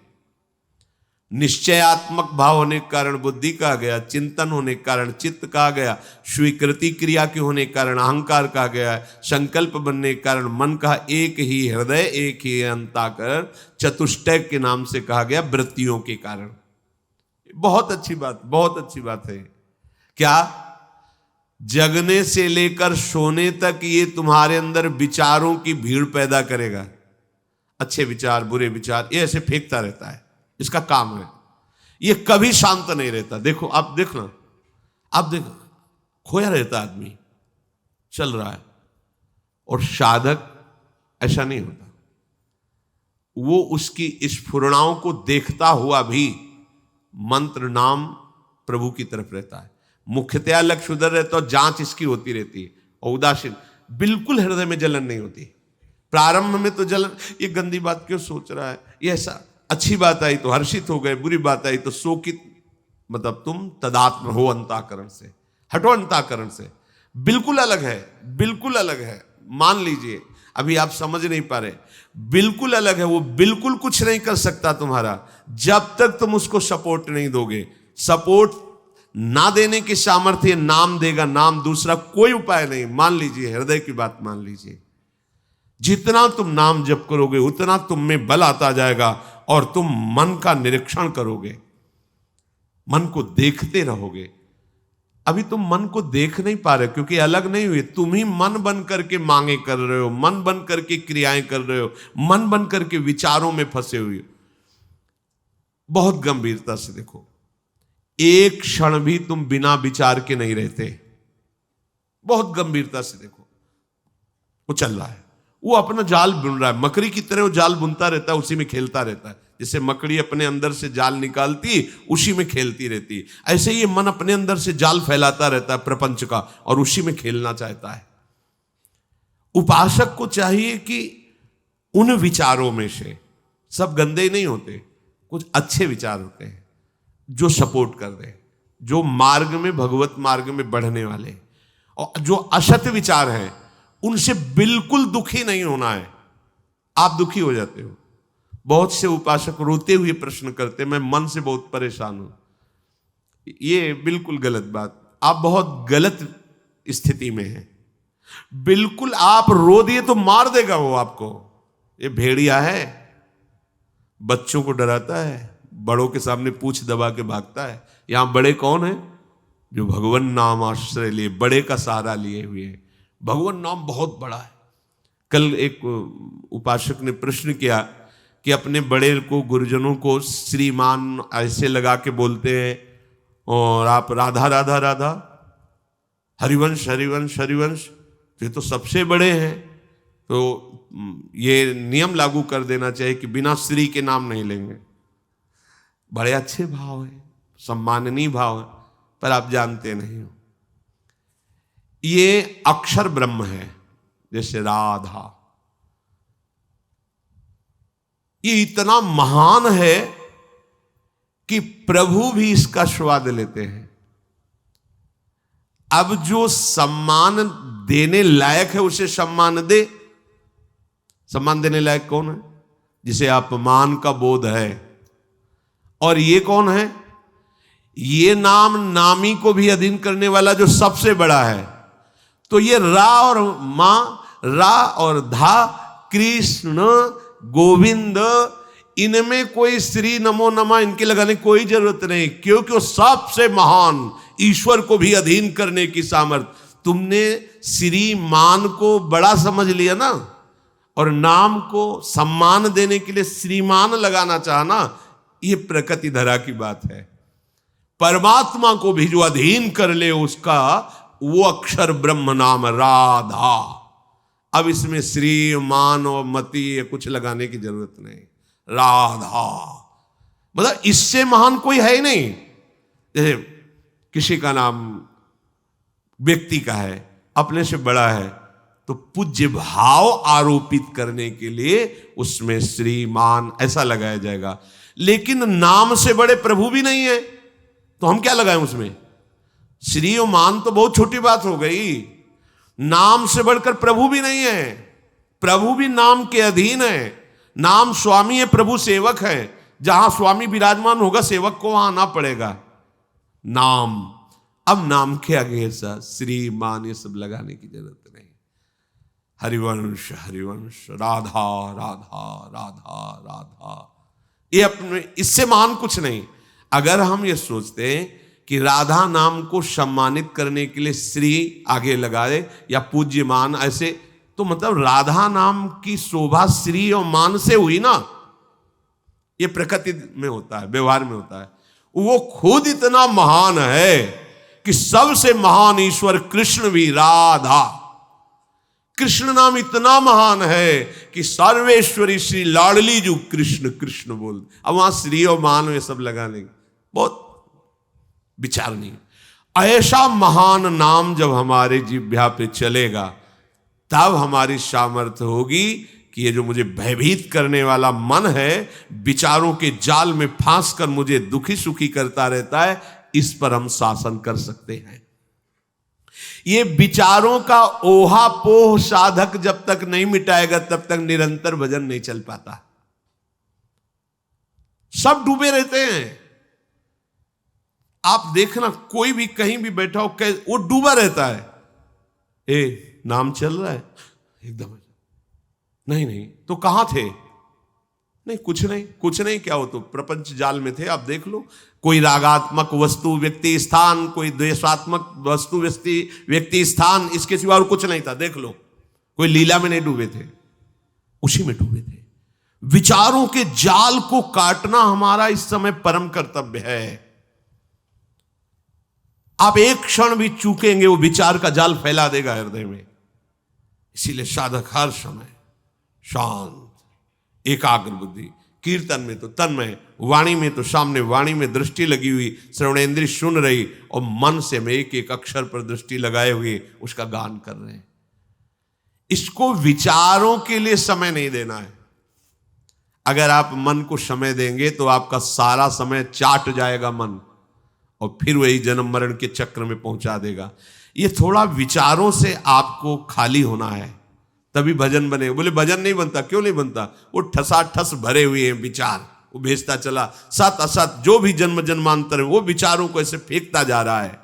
निश्चयात्मक भाव होने के कारण बुद्धि कहा गया, चिंतन होने के कारण चित्त कहा गया, स्वीकृति क्रिया के होने के कारण अहंकार कहा गया, संकल्प बनने के कारण मन कहा। एक ही हृदय, एक ही अंतःकरण, चतुष्टय के नाम से कहा गया वृत्तियों के कारण। बहुत अच्छी बात, बहुत अच्छी बात है। क्या जगने से लेकर सोने तक ये तुम्हारे अंदर विचारों की भीड़ पैदा करेगा। अच्छे विचार, बुरे विचार, ये ऐसे फेंकता रहता है, इसका काम है। ये कभी शांत नहीं रहता। देखो आप देखना, आप देखो, खोया रहता आदमी, चल रहा है। और साधक ऐसा नहीं होता, वो उसकी स्फुरणाओं को देखता हुआ भी मंत्र नाम प्रभु की तरफ रहता है। मुख्यतया लक्ष्य उधर रहता है, जांच इसकी होती रहती है। और उदासीन, बिल्कुल हृदय में जलन नहीं होती। प्रारंभ में तो जलन, ये गंदी बात क्यों सोच रहा है, ये ऐसा, अच्छी बात आई तो हर्षित हो गए, बुरी बात आई तो शोकित। मतलब तुम तदात्म हो अंतःकरण से, हटो अंतःकरण से। बिल्कुल अलग है, बिल्कुल अलग है। मान लीजिए, अभी आप समझ नहीं पा रहे, बिल्कुल अलग है। वो बिल्कुल कुछ नहीं कर सकता तुम्हारा जब तक तुम उसको सपोर्ट नहीं दोगे। सपोर्ट ना देने की सामर्थ्य नाम देगा, नाम, दूसरा कोई उपाय नहीं। मान लीजिए, हृदय की बात मान लीजिए, जितना तुम नाम जप करोगे उतना तुम में बल आता जाएगा और तुम मन का निरीक्षण करोगे, मन को देखते रहोगे। अभी तुम मन को देख नहीं पा रहे क्योंकि अलग नहीं हुए। तुम ही मन बन करके मांगे कर रहे हो, मन बन करके क्रियाएं कर रहे हो, मन बन करके विचारों में फंसे हुए। बहुत गंभीरता से देखो, एक क्षण भी तुम बिना विचार के नहीं रहते। बहुत गंभीरता से देखो, वो चल रहा है, वो अपना जाल बुन रहा है। मकड़ी की तरह वो जाल बुनता रहता है, उसी में खेलता रहता है। जैसे मकड़ी अपने अंदर से जाल निकालती, उसी में खेलती रहती, ऐसे ही मन अपने अंदर से जाल फैलाता रहता है प्रपंच का, और उसी में खेलना चाहता है। उपासक को चाहिए कि उन विचारों में से, सब गंदे नहीं होते, कुछ अच्छे विचार होते हैं जो सपोर्ट कर रहे, जो मार्ग में, भगवत मार्ग में बढ़ने वाले। और जो असत विचार हैं उनसे बिल्कुल दुखी नहीं होना है। आप दुखी हो जाते हो। बहुत से उपासक रोते हुए प्रश्न करते, मैं मन से बहुत परेशान हूं। ये बिल्कुल गलत बात, आप बहुत गलत स्थिति में हैं। बिल्कुल आप रो दिए तो मार देगा वो आपको। ये भेड़िया है, बच्चों को डराता है, बड़ों के सामने पूंछ दबा के भागता है। यहां बड़े कौन है? जो भगवान नाम आश्रय लिए, बड़े का सहारा लिए हुए हैं। भगवान नाम बहुत बड़ा है। कल एक उपासक ने प्रश्न किया कि अपने बड़े को, गुरुजनों को श्रीमान ऐसे लगा के बोलते हैं, और आप राधा राधा राधा, हरिवंश हरिवंश हरिवंश, ये तो सबसे बड़े हैं। तो ये नियम लागू कर देना चाहिए कि बिना श्री के नाम नहीं लेंगे। बड़े अच्छे भाव है, सम्माननीय भाव है, पर आप जानते नहीं हो ये अक्षर ब्रह्म है। जैसे राधा, ये इतना महान है कि प्रभु भी इसका स्वाद लेते हैं। अब जो सम्मान देने लायक है उसे सम्मान दे। सम्मान देने लायक कौन है? जिसे अपमान का बोध है। और ये कौन है? ये नाम नामी को भी अधीन करने वाला जो सबसे बड़ा है। तो ये रा और मां, रा और धा, कृष्ण, गोविंद, इनमें कोई श्री नमो नमः इनके लगाने कोई जरूरत नहीं, क्योंकि वो सबसे महान, ईश्वर को भी अधीन करने की सामर्थ्य। तुमने श्रीमान को बड़ा समझ लिया ना, और नाम को सम्मान देने के लिए श्रीमान लगाना चाहना, ये प्रकृति धरा की बात है। परमात्मा को भी जो अधीन कर ले उसका, वो अक्षर ब्रह्म नाम राधा। अब इसमें श्री, मान और मति कुछ लगाने की जरूरत नहीं। राधा मतलब इससे महान कोई है ही नहीं। जैसे किसी का नाम व्यक्ति का है, अपने से बड़ा है, तो पूज्य भाव आरोपित करने के लिए उसमें श्रीमान ऐसा लगाया जाएगा। लेकिन नाम से बड़े प्रभु भी नहीं है, तो हम क्या लगाएं उसमें? श्री और मान तो बहुत छोटी बात हो गई। नाम से बढ़कर प्रभु भी नहीं है। प्रभु भी नाम के अधीन है। नाम स्वामी है, प्रभु सेवक है। जहां स्वामी विराजमान होगा सेवक को वहां आना पड़ेगा। नाम, अब नाम के आगे ऐसा श्रीमान ये सब लगाने की जरूरत नहीं। हरिवंश हरिवंश, राधा राधा राधा राधा, ये अपने इससे महान कुछ नहीं। अगर हम ये सोचते हैं कि राधा नाम को सम्मानित करने के लिए श्री आगे लगाए या पूज्यमान ऐसे, तो मतलब राधा नाम की शोभा श्री और मान से हुई ना। ये प्रकृति में होता है, व्यवहार में होता है। वो खुद इतना महान है कि सबसे महान ईश्वर कृष्ण भी राधा, कृष्ण नाम इतना महान है कि सर्वेश्वरी श्री लाडली जो कृष्ण कृष्ण बोल। अब वहां श्री और मान ये सब लगाने बहुत विचार नहीं। ऐसा महान नाम जब हमारे जिह्वा पे चलेगा तब हमारी सामर्थ्य होगी कि ये जो मुझे भयभीत करने वाला मन है, विचारों के जाल में फांस कर मुझे दुखी सुखी करता रहता है, इस पर हम शासन कर सकते हैं। ये विचारों का ओहापोह साधक जब तक नहीं मिटाएगा तब तक निरंतर भजन नहीं चल पाता। सब डूबे रहते हैं। आप देखना, कोई भी कहीं भी बैठा हो, वो डूबा रहता है। नाम चल रहा है एकदम, नहीं नहीं तो कहां थे? नहीं कुछ नहीं, कुछ नहीं। क्या हो तो प्रपंच जाल में थे। आप देख लो, कोई रागात्मक वस्तु व्यक्ति स्थान, कोई द्वेषात्मक वस्तु व्यक्ति स्थान, इसके सिवा और कुछ नहीं था। देख लो, कोई लीला में नहीं डूबे थे, उसी में डूबे थे। विचारों के जाल को काटना हमारा इस समय परम कर्तव्य है। आप एक क्षण भी चूकेंगे वो विचार का जाल फैला देगा हृदय में। इसीलिए साधक हर समय शांत, एकाग्र बुद्धि, कीर्तन में तो तन्मय, वाणी में तो सामने वाणी में दृष्टि लगी हुई, श्रवणेंद्रिय सुन रही और मन से में एक एक अक्षर पर दृष्टि लगाए हुए उसका गान कर रहे हैं। इसको विचारों के लिए समय नहीं देना है। अगर आप मन को समय देंगे तो आपका सारा समय चाट जाएगा मन, और फिर वही जन्म मरण के चक्र में पहुंचा देगा। ये थोड़ा विचारों से आपको खाली होना है, तभी भजन बने। बोले भजन नहीं बनता, क्यों नहीं बनता? वो ठसाठस भरे हुए हैं विचार, वो भेजता चला, सत असत जो भी जन्म जन्मांतर है वो विचारों को ऐसे फेंकता जा रहा है,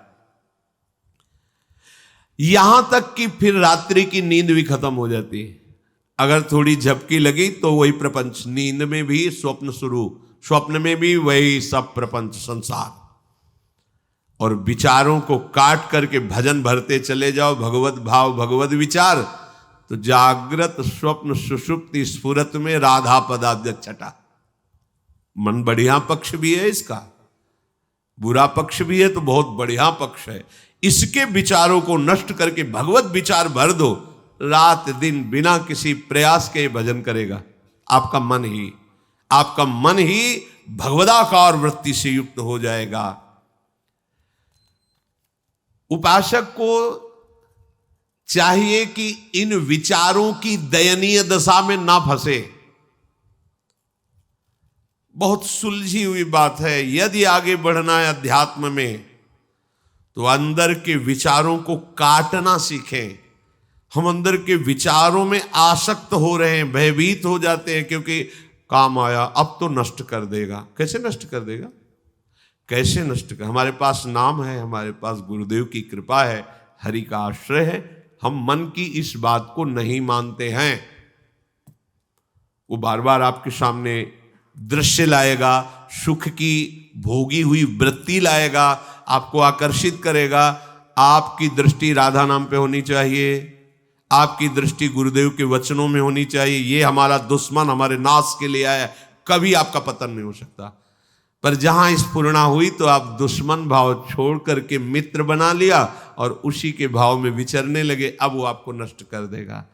यहां तक कि फिर रात्रि की नींद भी खत्म हो जाती है। अगर थोड़ी झपकी लगी तो वही प्रपंच, नींद में भी स्वप्न शुरू, स्वप्न में भी वही सब प्रपंच संसार। और विचारों को काट करके भजन भरते चले जाओ, भगवत भाव भगवत विचार, तो जागृत स्वप्न सुषुप्ति स्फुरत में राधा पदाब्ज छटा। मन बढ़िया पक्ष भी है इसका, बुरा पक्ष भी है तो बहुत बढ़िया पक्ष है। इसके विचारों को नष्ट करके भगवत विचार भर दो, रात दिन बिना किसी प्रयास के भजन करेगा। आपका मन ही भगवदाकार वृत्ति से युक्त हो जाएगा। उपासक को चाहिए कि इन विचारों की दयनीय दशा में ना फंसे। बहुत सुलझी हुई बात है। यदि आगे बढ़ना है अध्यात्म में तो अंदर के विचारों को काटना सीखें। हम अंदर के विचारों में आसक्त हो रहे हैं, भयभीत हो जाते हैं, क्योंकि काम आया अब तो नष्ट कर देगा। कैसे नष्ट कर देगा? कैसे नष्ट कर? हमारे पास नाम है, हमारे पास गुरुदेव की कृपा है, हरि का आश्रय है। हम मन की इस बात को नहीं मानते हैं। वो बार बार आपके सामने दृश्य लाएगा, सुख की भोगी हुई वृत्ति लाएगा, आपको आकर्षित करेगा। आपकी दृष्टि राधा नाम पे होनी चाहिए, आपकी दृष्टि गुरुदेव के वचनों में होनी चाहिए। ये हमारा दुश्मन हमारे नाश के लिए आया, कभी आपका पतन नहीं हो सकता। पर जहां स्फुरणा हुई तो आप दुश्मन भाव छोड़ करके मित्र बना लिया और उसी के भाव में विचरने लगे। अब वो आपको नष्ट कर देगा।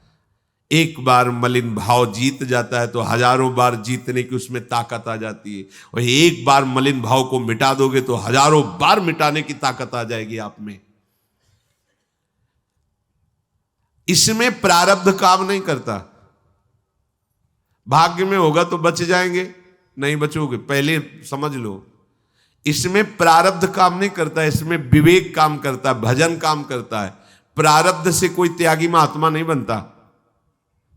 एक बार मलिन भाव जीत जाता है तो हजारों बार जीतने की उसमें ताकत आ जाती है, और एक बार मलिन भाव को मिटा दोगे तो हजारों बार मिटाने की ताकत आ जाएगी आप में। इसमें प्रारब्ध काम नहीं करता। भाग्य में होगा तो बच जाएंगे, नहीं बचोगे, पहले समझ लो। इसमें प्रारब्ध काम नहीं करता, इसमें विवेक काम करता है, भजन काम करता है। प्रारब्ध से कोई त्यागी महात्मा नहीं बनता।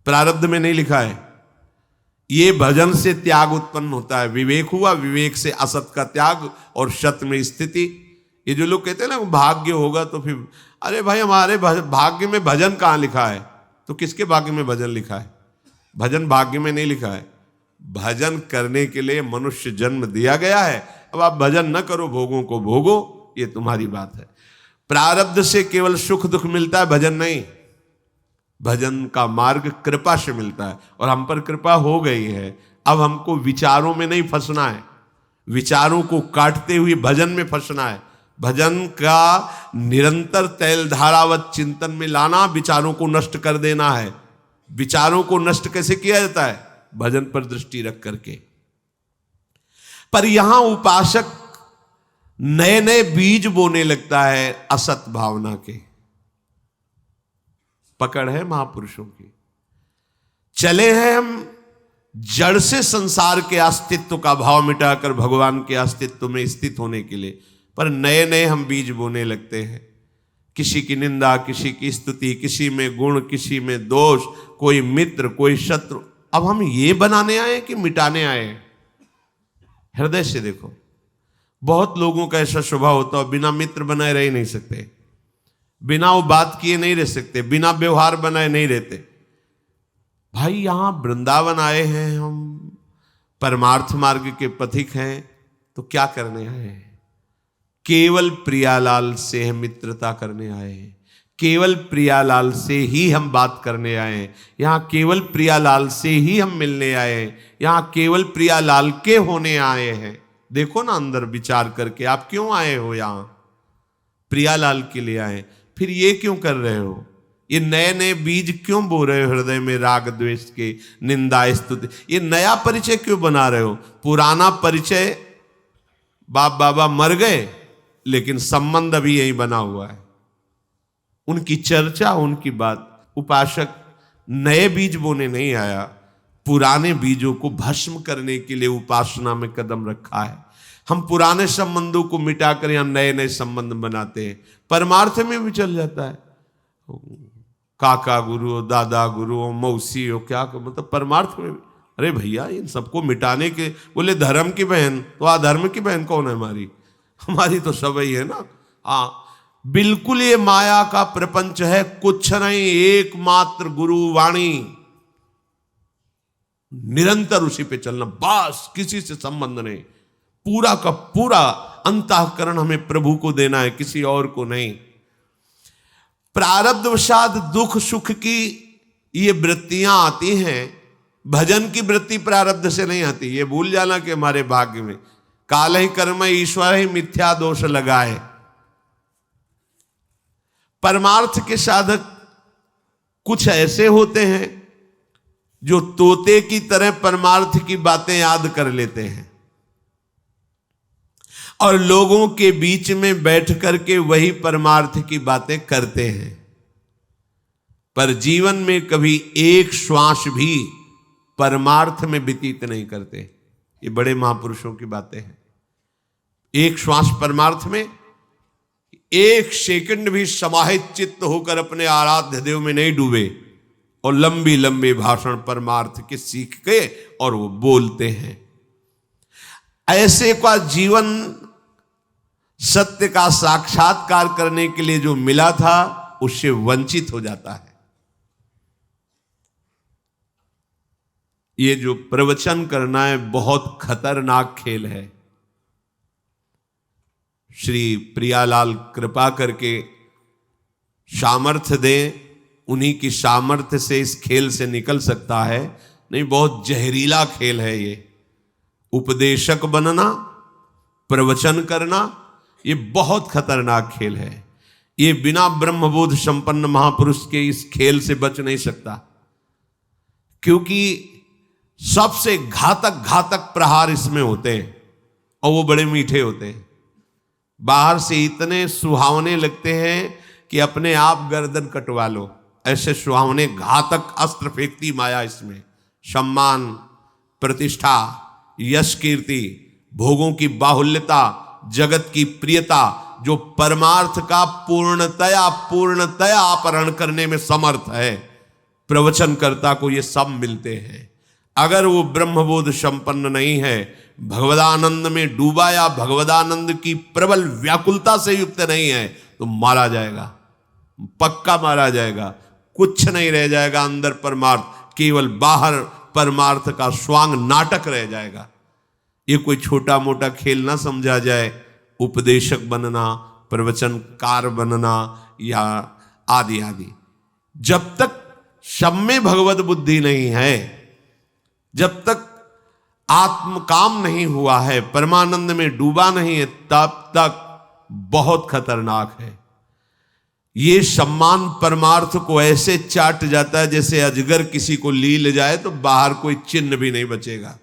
प्रारब्ध में नहीं लिखा है। ये भजन से त्याग उत्पन्न होता है, विवेक हुआ, विवेक से असत का त्याग और सत में स्थिति। ये जो लोग कहते हैं ना भाग्य होगा तो फिर, अरे भाई हमारे भाग्य में भजन कहाँ लिखा है? तो किसके भाग्य में भजन लिखा है? भजन भाग्य में नहीं लिखा है। भजन करने के लिए मनुष्य जन्म दिया गया है। अब आप भजन न करो, भोगों को भोगो, ये तुम्हारी बात है। प्रारब्ध से केवल सुख दुख मिलता है, भजन नहीं। भजन का मार्ग कृपा से मिलता है और हम पर कृपा हो गई है। अब हमको विचारों में नहीं फंसना है, विचारों को काटते हुए भजन में फंसना है। भजन का निरंतर तैल धारावत चिंतन में लाना, विचारों को नष्ट कर देना है। विचारों को नष्ट कैसे किया जाता है? भजन पर दृष्टि रख करके। पर यहां उपासक नए नए बीज बोने लगता है असत भावना के। पकड़ है महापुरुषों की। चले हैं हम जड़ से संसार के अस्तित्व का भाव मिटाकर भगवान के अस्तित्व में स्थित होने के लिए, पर नए नए हम बीज बोने लगते हैं। किसी की निंदा, किसी की स्तुति, किसी में गुण, किसी में दोष, कोई मित्र, कोई शत्रु। अब हम ये बनाने आए कि मिटाने आए? हृदय से देखो, बहुत लोगों का ऐसा स्वभाव होता है, बिना मित्र बनाए रह नहीं सकते, बिना वो बात किए नहीं रह सकते, बिना व्यवहार बनाए नहीं रहते। भाई यहां वृंदावन आए हैं हम, परमार्थ मार्ग के पथिक हैं, तो क्या करने आए हैं? केवल प्रियालाल से हम मित्रता करने आए हैं, केवल प्रियालाल से ही हम बात करने आए हैं, यहाँ केवल प्रियालाल से ही हम मिलने आए हैं, यहाँ केवल प्रियालाल के होने आए हैं। देखो ना अंदर विचार करके, आप क्यों आए हो यहाँ? प्रियालाल के लिए आए। फिर ये क्यों कर रहे हो? ये नए नए बीज क्यों बो रहे हो हृदय में, राग द्वेष के, निंदा स्तुति? ये नया परिचय क्यों बना रहे हो? पुराना परिचय, बाप बाबा मर गए लेकिन संबंध अभी यही बना हुआ है, उनकी चर्चा, उनकी बात। उपासक नए बीज बोने नहीं आया, पुराने बीजों को भस्म करने के लिए उपासना में कदम रखा है। हम पुराने संबंधों को मिटाकर यहां नए नए संबंध बनाते हैं। परमार्थ में भी चल जाता है, काका गुरु हो, दादा गुरु हो, मौसी हो, क्या मतलब परमार्थ में भी। अरे भैया इन सबको मिटाने के, बोले धर्म की बहन, तो अधर्म की बहन कौन है हमारी? हमारी तो सब ही है ना। हाँ, बिल्कुल ये माया का प्रपंच है, कुछ नहीं, एकमात्र गुरु वाणी, निरंतर उसी पे चलना, बस किसी से संबंध नहीं। पूरा का पूरा अंतःकरण हमें प्रभु को देना है, किसी और को नहीं। प्रारब्धवशात दुख सुख की ये वृत्तियां आती हैं, भजन की वृत्ति प्रारब्ध से नहीं आती। ये भूल जाना कि हमारे भाग्य में काल ही कर्म ईश्वर ही मिथ्या दोष लगाए। परमार्थ के साधक कुछ ऐसे होते हैं जो तोते की तरह परमार्थ की बातें याद कर लेते हैं और लोगों के बीच में बैठ करके वही परमार्थ की बातें करते हैं, पर जीवन में कभी एक श्वास भी परमार्थ में व्यतीत नहीं करते। ये बड़े महापुरुषों की बातें हैं। एक श्वास परमार्थ में, एक सेकंड भी समाहित चित्त होकर अपने आराध्य देव में नहीं डूबे, और लंबी लंबी भाषण परमार्थ के सीख के और वो बोलते हैं। ऐसे का जीवन सत्य का साक्षात्कार करने के लिए जो मिला था उससे वंचित हो जाता है। ये जो प्रवचन करना है बहुत खतरनाक खेल है। श्री प्रियालाल कृपा करके सामर्थ्य दें, उन्हीं की सामर्थ्य से इस खेल से निकल सकता है, नहीं बहुत जहरीला खेल है ये। उपदेशक बनना, प्रवचन करना, ये बहुत खतरनाक खेल है। ये बिना ब्रह्मबोध संपन्न महापुरुष के इस खेल से बच नहीं सकता, क्योंकि सबसे घातक घातक प्रहार इसमें होते हैं और वो बड़े मीठे होते हैं। बाहर से इतने सुहावने लगते हैं कि अपने आप गर्दन कटवा लो, ऐसे सुहावने घातक अस्त्र फेंकती माया इसमें। सम्मान, प्रतिष्ठा, यश, कीर्ति, भोगों की बाहुल्यता, जगत की प्रियता, जो परमार्थ का पूर्णतया अपहरण करने में समर्थ है, प्रवचनकर्ता को ये सब मिलते हैं। अगर वो ब्रह्मबोध संपन्न नहीं है, भगवदानंद में डूबा या भगवदानंद की प्रबल व्याकुलता से युक्त नहीं है, तो मारा जाएगा, पक्का मारा जाएगा। कुछ नहीं रह जाएगा अंदर परमार्थ, केवल बाहर परमार्थ का स्वांग नाटक रह जाएगा। ये कोई छोटा मोटा खेल ना समझा जाए, उपदेशक बनना, प्रवचनकार बनना या आदि आदि। जब तक सब में भगवत बुद्धि नहीं है, जब तक आत्म काम नहीं हुआ है, परमानंद में डूबा नहीं है, तब तक बहुत खतरनाक है। ये सम्मान परमार्थ को ऐसे चाट जाता है जैसे अजगर किसी को लील जाए तो बाहर कोई चिन्ह भी नहीं बचेगा।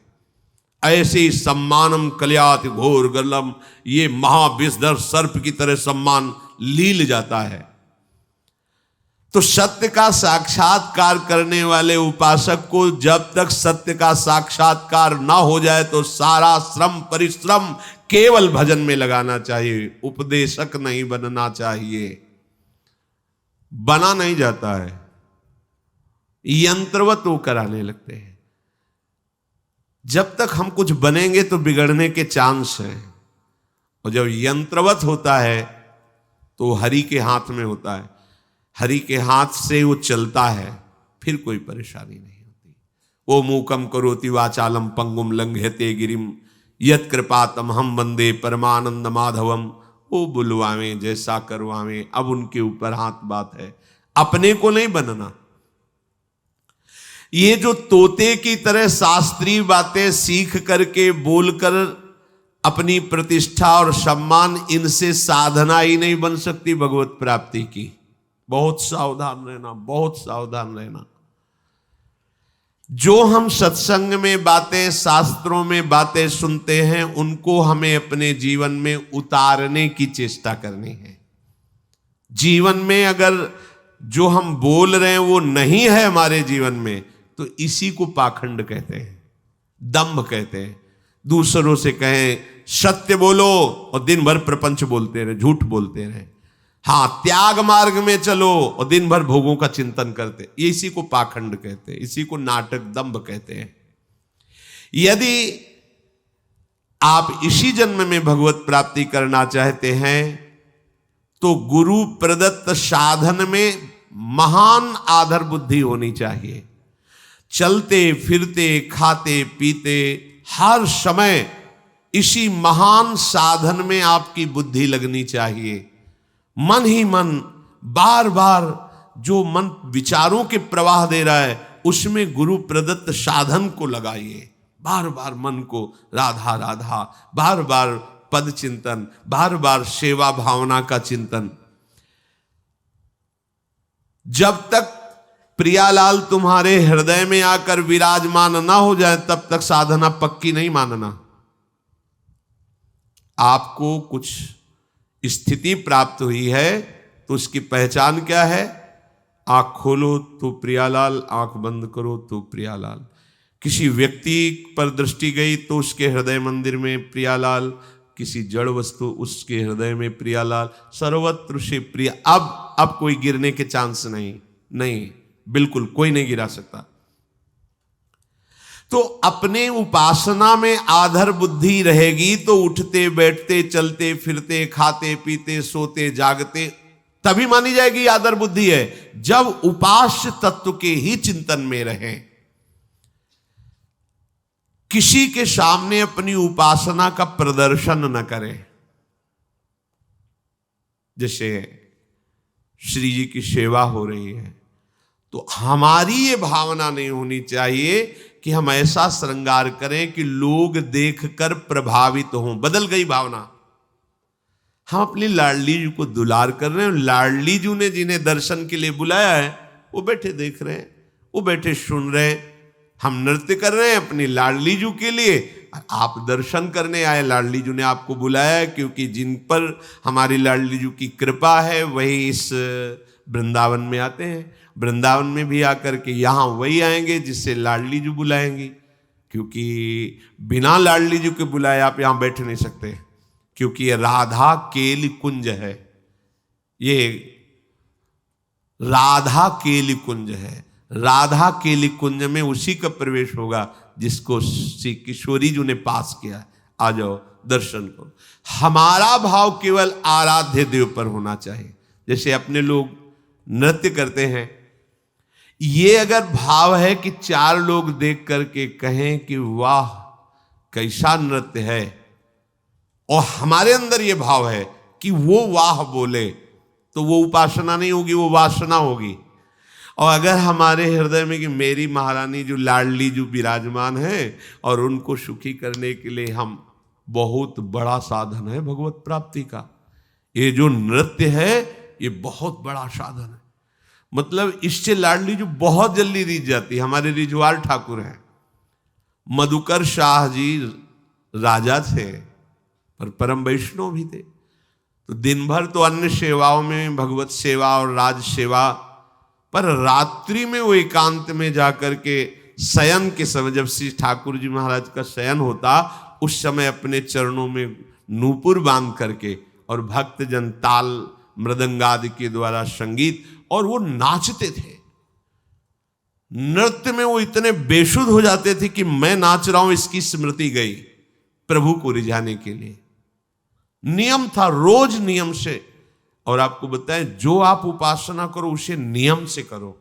ऐसे ही सम्मानम कल्याति घोर गलम, ये महाविषधर सर्प की तरह सम्मान लील जाता है। तो सत्य का साक्षात्कार करने वाले उपासक को जब तक सत्य का साक्षात्कार ना हो जाए तो सारा श्रम परिश्रम केवल भजन में लगाना चाहिए, उपदेशक नहीं बनना चाहिए। बना नहीं जाता है, यंत्रवत वो कराने लगते हैं। जब तक हम कुछ बनेंगे तो बिगड़ने के चांस हैं, और जब यंत्रवत होता है तो हरि के हाथ में होता है, हरि के हाथ से वो चलता है, फिर कोई परेशानी नहीं होती। वो मूकम करोति वाचालम पंगुम लंघयते गिरिम यत् कृपातम हम वंदे परमानंद माधवम। वो बुलवावें जैसा करवावें, अब उनके ऊपर हाथ बात है, अपने को नहीं बनना। ये जो तोते की तरह शास्त्रीय बातें सीख करके बोलकर अपनी प्रतिष्ठा और सम्मान, इनसे साधना ही नहीं बन सकती भगवत प्राप्ति की। बहुत सावधान रहना, बहुत सावधान रहना। जो हम सत्संग में बातें, शास्त्रों में बातें सुनते हैं, उनको हमें अपने जीवन में उतारने की चेष्टा करनी है। जीवन में अगर जो हम बोल रहे हैं वो नहीं है हमारे जीवन में, तो इसी को पाखंड कहते हैं, दंभ कहते हैं। दूसरों से कहें सत्य बोलो और दिन भर प्रपंच बोलते रहे, झूठ बोलते रहे। हाँ, त्याग मार्ग में चलो और दिन भर भोगों का चिंतन करते, ये इसी को पाखंड कहते हैं, इसी को नाटक दंभ कहते हैं। यदि आप इसी जन्म में भगवत प्राप्ति करना चाहते हैं तो गुरु प्रदत्त साधन में महान आदर बुद्धि होनी चाहिए। चलते फिरते खाते पीते हर समय इसी महान साधन में आपकी बुद्धि लगनी चाहिए। मन ही मन बार बार जो मन विचारों के प्रवाह दे रहा है, उसमें गुरु प्रदत्त साधन को लगाइए। बार बार मन को राधा राधा, बार बार पद चिंतन, बार बार सेवा भावना का चिंतन। जब तक प्रियालाल तुम्हारे हृदय में आकर विराजमान ना हो जाए, तब तक साधना पक्की नहीं मानना। आपको कुछ स्थिति प्राप्त हुई है तो उसकी पहचान क्या है? आंख खोलो तो प्रियालाल, आंख बंद करो तो प्रियालाल। किसी व्यक्ति पर दृष्टि गई तो उसके हृदय मंदिर में प्रियालाल, किसी जड़ वस्तु उसके हृदय में प्रियालाल, सर्वत्र से प्रिया। अब कोई गिरने के चांस नहीं, बिल्कुल कोई नहीं गिरा सकता। तो अपने उपासना में आधर बुद्धि रहेगी तो उठते बैठते चलते फिरते खाते पीते सोते जागते तभी मानी जाएगी आदर बुद्धि है, जब उपास्य तत्व के ही चिंतन में रहें। किसी के सामने अपनी उपासना का प्रदर्शन न करें। जैसे श्री जी की सेवा हो रही है तो हमारी ये भावना नहीं होनी चाहिए कि हम ऐसा श्रृंगार करें कि लोग देखकर प्रभावित हों। बदल गई भावना। हम अपनी लाडली जी को दुलार कर रहे हैं, लाडली जी ने जिन्हें दर्शन के लिए बुलाया है वो बैठे देख रहे हैं, वो बैठे सुन रहे हैं। हम नृत्य कर रहे हैं अपनी लाडली जी के लिए, आप दर्शन करने आए। लाडली जी ने आपको बुलाया है क्योंकि जिन पर हमारी लाडली जी की कृपा है वही इस वृंदावन में आते हैं। वृंदावन में भी आकर के यहाँ वही आएंगे जिससे लाडली जी बुलाएंगी, क्योंकि बिना लाडली जी के बुलाए आप यहाँ बैठ नहीं सकते, क्योंकि ये राधा केली कुंज है। ये राधा केली कुंज है। राधा केली कुंज में उसी का प्रवेश होगा जिसको श्री किशोरी जी ने पास किया। आ जाओ दर्शन करो। हमारा भाव केवल आराध्य देव पर होना चाहिए। जैसे अपने लोग नृत्य करते हैं, ये अगर भाव है कि चार लोग देख करके कहें कि वाह कैसा नृत्य है, और हमारे अंदर ये भाव है कि वो वाह बोले, तो वो उपासना नहीं होगी, वो वासना होगी। और अगर हमारे हृदय में कि मेरी महारानी जो लाडली जो विराजमान है और उनको सुखी करने के लिए हम, बहुत बड़ा साधन है भगवत प्राप्ति का। ये जो नृत्य है ये बहुत बड़ा साधन है। मतलब इससे लाडली जो बहुत जल्दी रीझ जाती है। हमारे रिजवाल ठाकुर हैं, मधुकर शाह जी राजा थे पर परम वैष्णव भी थे। तो दिन भर तो अन्य सेवाओं में, भगवत सेवा और राज सेवा, पर रात्रि में वो एकांत में जाकर के शयन के समय, जब श्री ठाकुर जी महाराज का शयन होता, उस समय अपने चरणों में नूपुर बांध करके और भक्तजन ताल मृदंगादि के द्वारा संगीत, और वो नाचते थे। नृत्य में वो इतने बेसुध हो जाते थे कि मैं नाच रहा हूं इसकी स्मृति गई, प्रभु को रिझाने के लिए। नियम था, रोज नियम से। और आपको बताएं, जो आप उपासना करो उसे नियम से करो।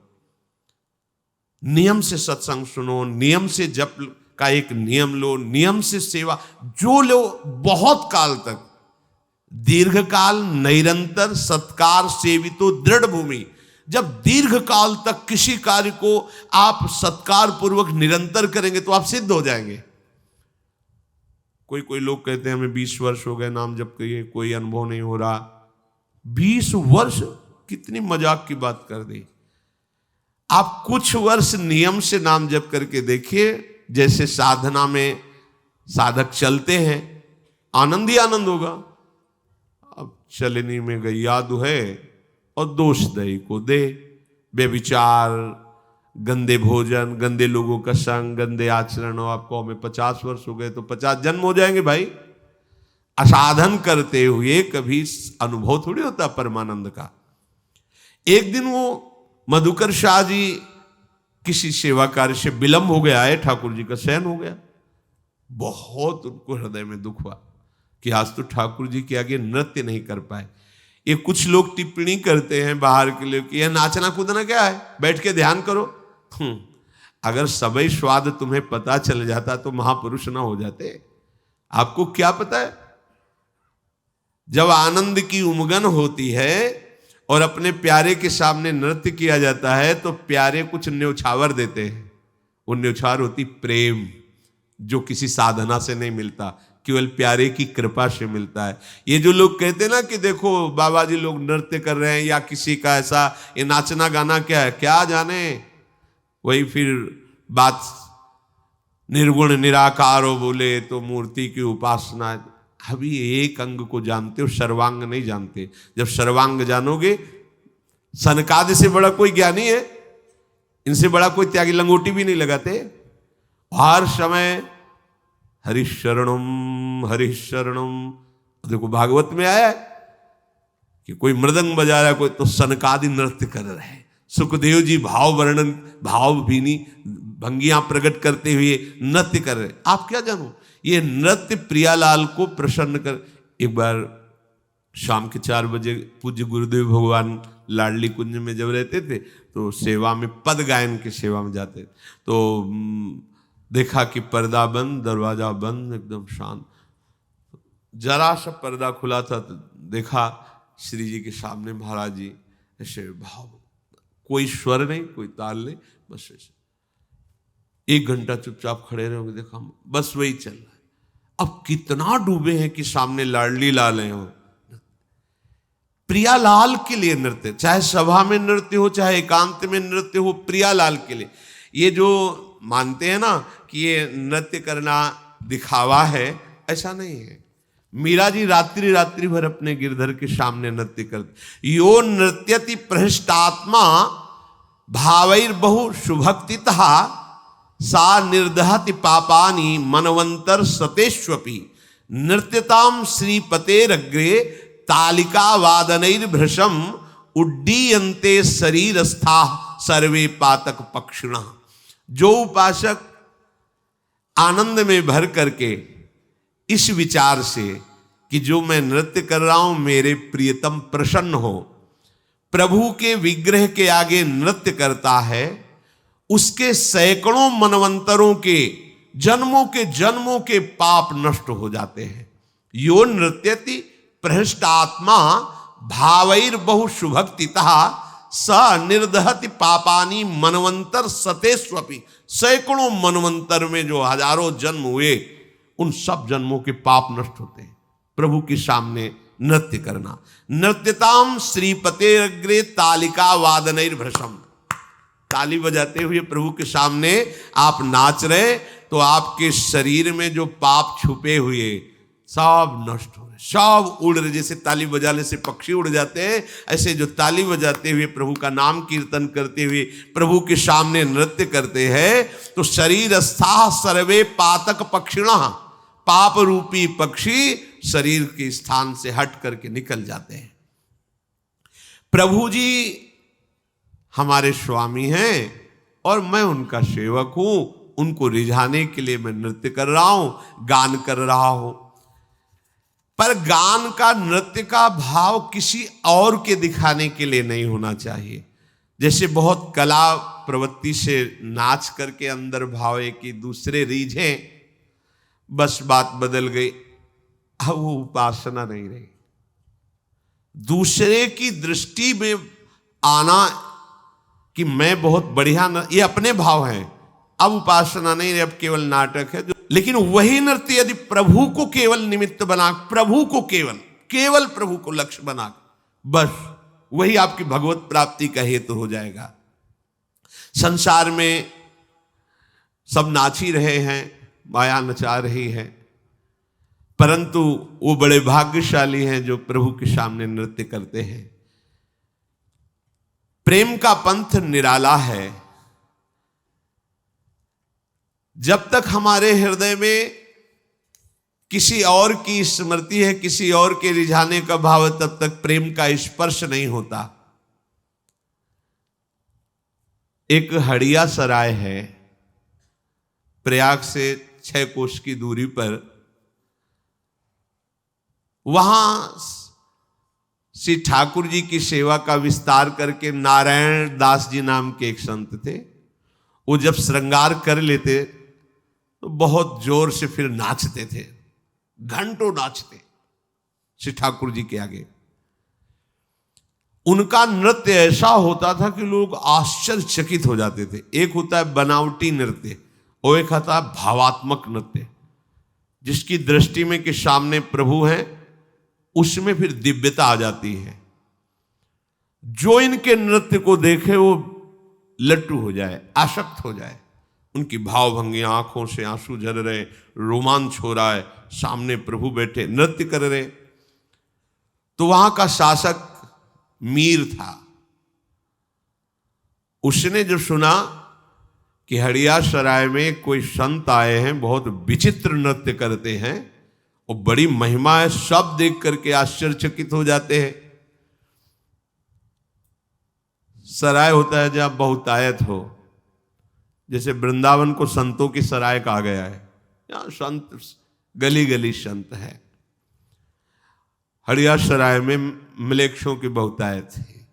नियम से सत्संग सुनो, नियम से जप का एक नियम लो, नियम से सेवा जो लो, बहुत काल तक, दीर्घ काल निरंतर सत्कार सेवितो दृढ़ भूमि। जब दीर्घ काल तक किसी कार्य को आप सत्कार पूर्वक निरंतर करेंगे तो आप सिद्ध हो जाएंगे। कोई लोग कहते हैं हमें 20 वर्ष हो गए नाम जप किए, कोई अनुभव नहीं हो रहा। 20 वर्ष कितनी मजाक की बात कर दी। आप कुछ वर्ष नियम से नाम जप करके देखिए, जैसे साधना में साधक चलते हैं, आनंद ही आनंद होगा। अब चलनी में गैया दुहे और दोष दही को दे, बेविचार, गंदे भोजन, गंदे लोगों का संग, गंदे आचरण, और आपको हमें 50 वर्ष हो गए तो 50 जन्म हो जाएंगे भाई। असाधन करते हुए कभी अनुभव थोड़ी होता परमानंद का। एक दिन वो मधुकर शाह जी किसी सेवा कार्य से विलंब हो गया है, ठाकुर जी का शयन हो गया। बहुत उनको हृदय में दुख हुआ कि आज तो ठाकुर जी के आगे नृत्य नहीं कर पाए। ये कुछ लोग टिप्पणी करते हैं बाहर के लिए कि यह नाचना कूदना क्या है, बैठ के ध्यान करो। अगर सबई स्वाद तुम्हें पता चल जाता तो महापुरुष ना हो जाते। आपको क्या पता है, जब आनंद की उमगन होती है और अपने प्यारे के सामने नृत्य किया जाता है तो प्यारे कुछ न्यौछावर देते हैं। वो न्यौछावर होती प्रेम, जो किसी साधना से नहीं मिलता, केवल प्यारे की कृपा से मिलता है। ये जो लोग कहते हैं ना कि देखो बाबा जी लोग नृत्य कर रहे हैं या किसी का ऐसा, ये नाचना गाना क्या है, क्या जाने। वही फिर बात निर्गुण निराकार हो बोले तो मूर्ति की उपासना। अभी एक अंग को जानते हो, सर्वांग नहीं जानते। जब सर्वांग जानोगे, सनकादि से बड़ा कोई ज्ञानी है, इनसे बड़ा कोई त्यागी लंगोटी भी नहीं लगाते। हर समय हरिशरणम हरिशरणम। देखो भागवत में आया है कि कोई मृदंग बजा रहा है, कोई तो सनकादि नृत्य कर रहे हैं। सुखदेव जी भाव वर्णन, भाव भीनी भंगियां प्रकट करते हुए नृत्य कर रहे हैं। आप क्या जानो, ये नृत्य प्रियालाल को प्रसन्न कर। एक बार शाम के 4 बजे पूज्य गुरुदेव भगवान लाडली कुंज में जब रहते थे तो सेवा में, पद गायन की सेवा में जाते थे, तो देखा कि पर्दा बंद, दरवाजा बंद, एकदम शांत। जरा सा पर्दा खुला था तो देखा श्री जी के सामने महाराज जी ऐसे भाव, कोई स्वर नहीं, कोई ताल नहीं, बस ऐसे 1 घंटा चुपचाप खड़े रहोगे। देखा बस वही चल रहा है। अब कितना डूबे हैं कि सामने लाडली लाल हैं। प्रियालाल के लिए नृत्य, चाहे सभा में नृत्य हो, चाहे एकांत में नृत्य हो, प्रियालाल के लिए। ये जो मानते हैं ना कि ये नृत्य करना दिखावा है, ऐसा नहीं है। मीरा जी रात्रि रात्रि भर अपने गिरधर के सामने नृत्य करते। यो नृत्यति प्रहृष्टात्मा भावैर बहु सुभक्तितः सा निर्दहति पापानि मनवंतर सतेष्वपि। नृत्यताम श्रीपतेरग्रे तालिका वादनैर्भृशम उड्डीयन्ते शरीरस्था सर्वे पातक पक्षिणः। जो उपासक आनंद में भर करके इस विचार से कि जो मैं नृत्य कर रहा हूं मेरे प्रियतम प्रसन्न हो, प्रभु के विग्रह के आगे नृत्य करता है, उसके सैकड़ों मनवंतरों के जन्मों के पाप नष्ट हो जाते हैं। यो नृत्यति प्रहृष्ट आत्मा भावैर बहु शुभक्तितः स निर्दहति पापानि मनवंतर सतेष्वपि। सैकड़ों मनवंतर में जो हजारों जन्म हुए, उन सब जन्मों के पाप नष्ट होते हैं प्रभु के सामने नृत्य करना। नृत्यताम श्रीपते अग्रे तालिका वादनैर भृशम। ताली बजाते हुए प्रभु के सामने आप नाच रहे तो आपके शरीर में जो पाप छुपे हुए सब नष्ट हो रहे, सब उड़ रहे। जैसे ताली बजाने से पक्षी उड़ जाते हैं, ऐसे जो ताली बजाते हुए प्रभु का नाम कीर्तन करते हुए प्रभु के सामने नृत्य करते हैं तो शरीर स्थाः सर्वे पातक पक्षिणः। पाप रूपी पक्षी शरीर के स्थान से हट करके निकल जाते हैं। प्रभु जी हमारे स्वामी हैं और मैं उनका सेवक हूं। उनको रिझाने के लिए मैं नृत्य कर रहा हूं, गान कर रहा हूं। पर गान का, नृत्य का भाव किसी और के दिखाने के लिए नहीं होना चाहिए। जैसे बहुत कला प्रवृत्ति से नाच करके अंदर भाव है कि दूसरे रीझें, बस बात बदल गई, अब वो उपासना नहीं रही। दूसरे की दृष्टि में आना कि मैं बहुत बढ़िया, ये अपने भाव हैं। अब उपासना नहीं रही, अब केवल नाटक है। लेकिन वही नृत्य यदि प्रभु को केवल निमित्त बना, प्रभु को केवल प्रभु को लक्ष्य बना, बस वही आपकी भगवत प्राप्ति का हेतु हो जाएगा। संसार में सब नाच ही रहे हैं, माया नचा रही है, परंतु वो बड़े भाग्यशाली हैं जो प्रभु के सामने नृत्य करते हैं। प्रेम का पंथ निराला है। जब तक हमारे हृदय में किसी और की स्मृति है, किसी और के रिझाने का भाव है, तब तक प्रेम का स्पर्श नहीं होता। एक हड़िया सराय है, प्रयाग से 6 कोस की दूरी पर। वहां श्री ठाकुर जी की सेवा का विस्तार करके नारायण दास जी नाम के एक संत थे। वो जब श्रृंगार कर लेते तो बहुत जोर से फिर नाचते थे, घंटों नाचते श्री ठाकुर जी के आगे। उनका नृत्य ऐसा होता था कि लोग आश्चर्यचकित हो जाते थे। एक होता है बनावटी नृत्य और एक होता है भावात्मक नृत्य, जिसकी दृष्टि में कि सामने प्रभु हैं, उसमें फिर दिव्यता आ जाती है। जो इनके नृत्य को देखे वो लट्टू हो जाए, आसक्त हो जाए। उनकी भावभंगियां, आंखों से आंसू झर रहे, रोमांच हो रहा है, सामने प्रभु बैठे नृत्य कर रहे। तो वहां का शासक मीर था। उसने जो सुना कि हड़िया सराय में कोई संत आए हैं, बहुत विचित्र नृत्य करते हैं और बड़ी महिमा है, सब देख करके आश्चर्यचकित हो जाते हैं। सराय होता है जहां बहुतायत हो, जैसे वृंदावन को संतों की सराय कहा गया है। यहां संत गली गली संत है। हड़िया सराय में मलेच्छों की बहुतायत है।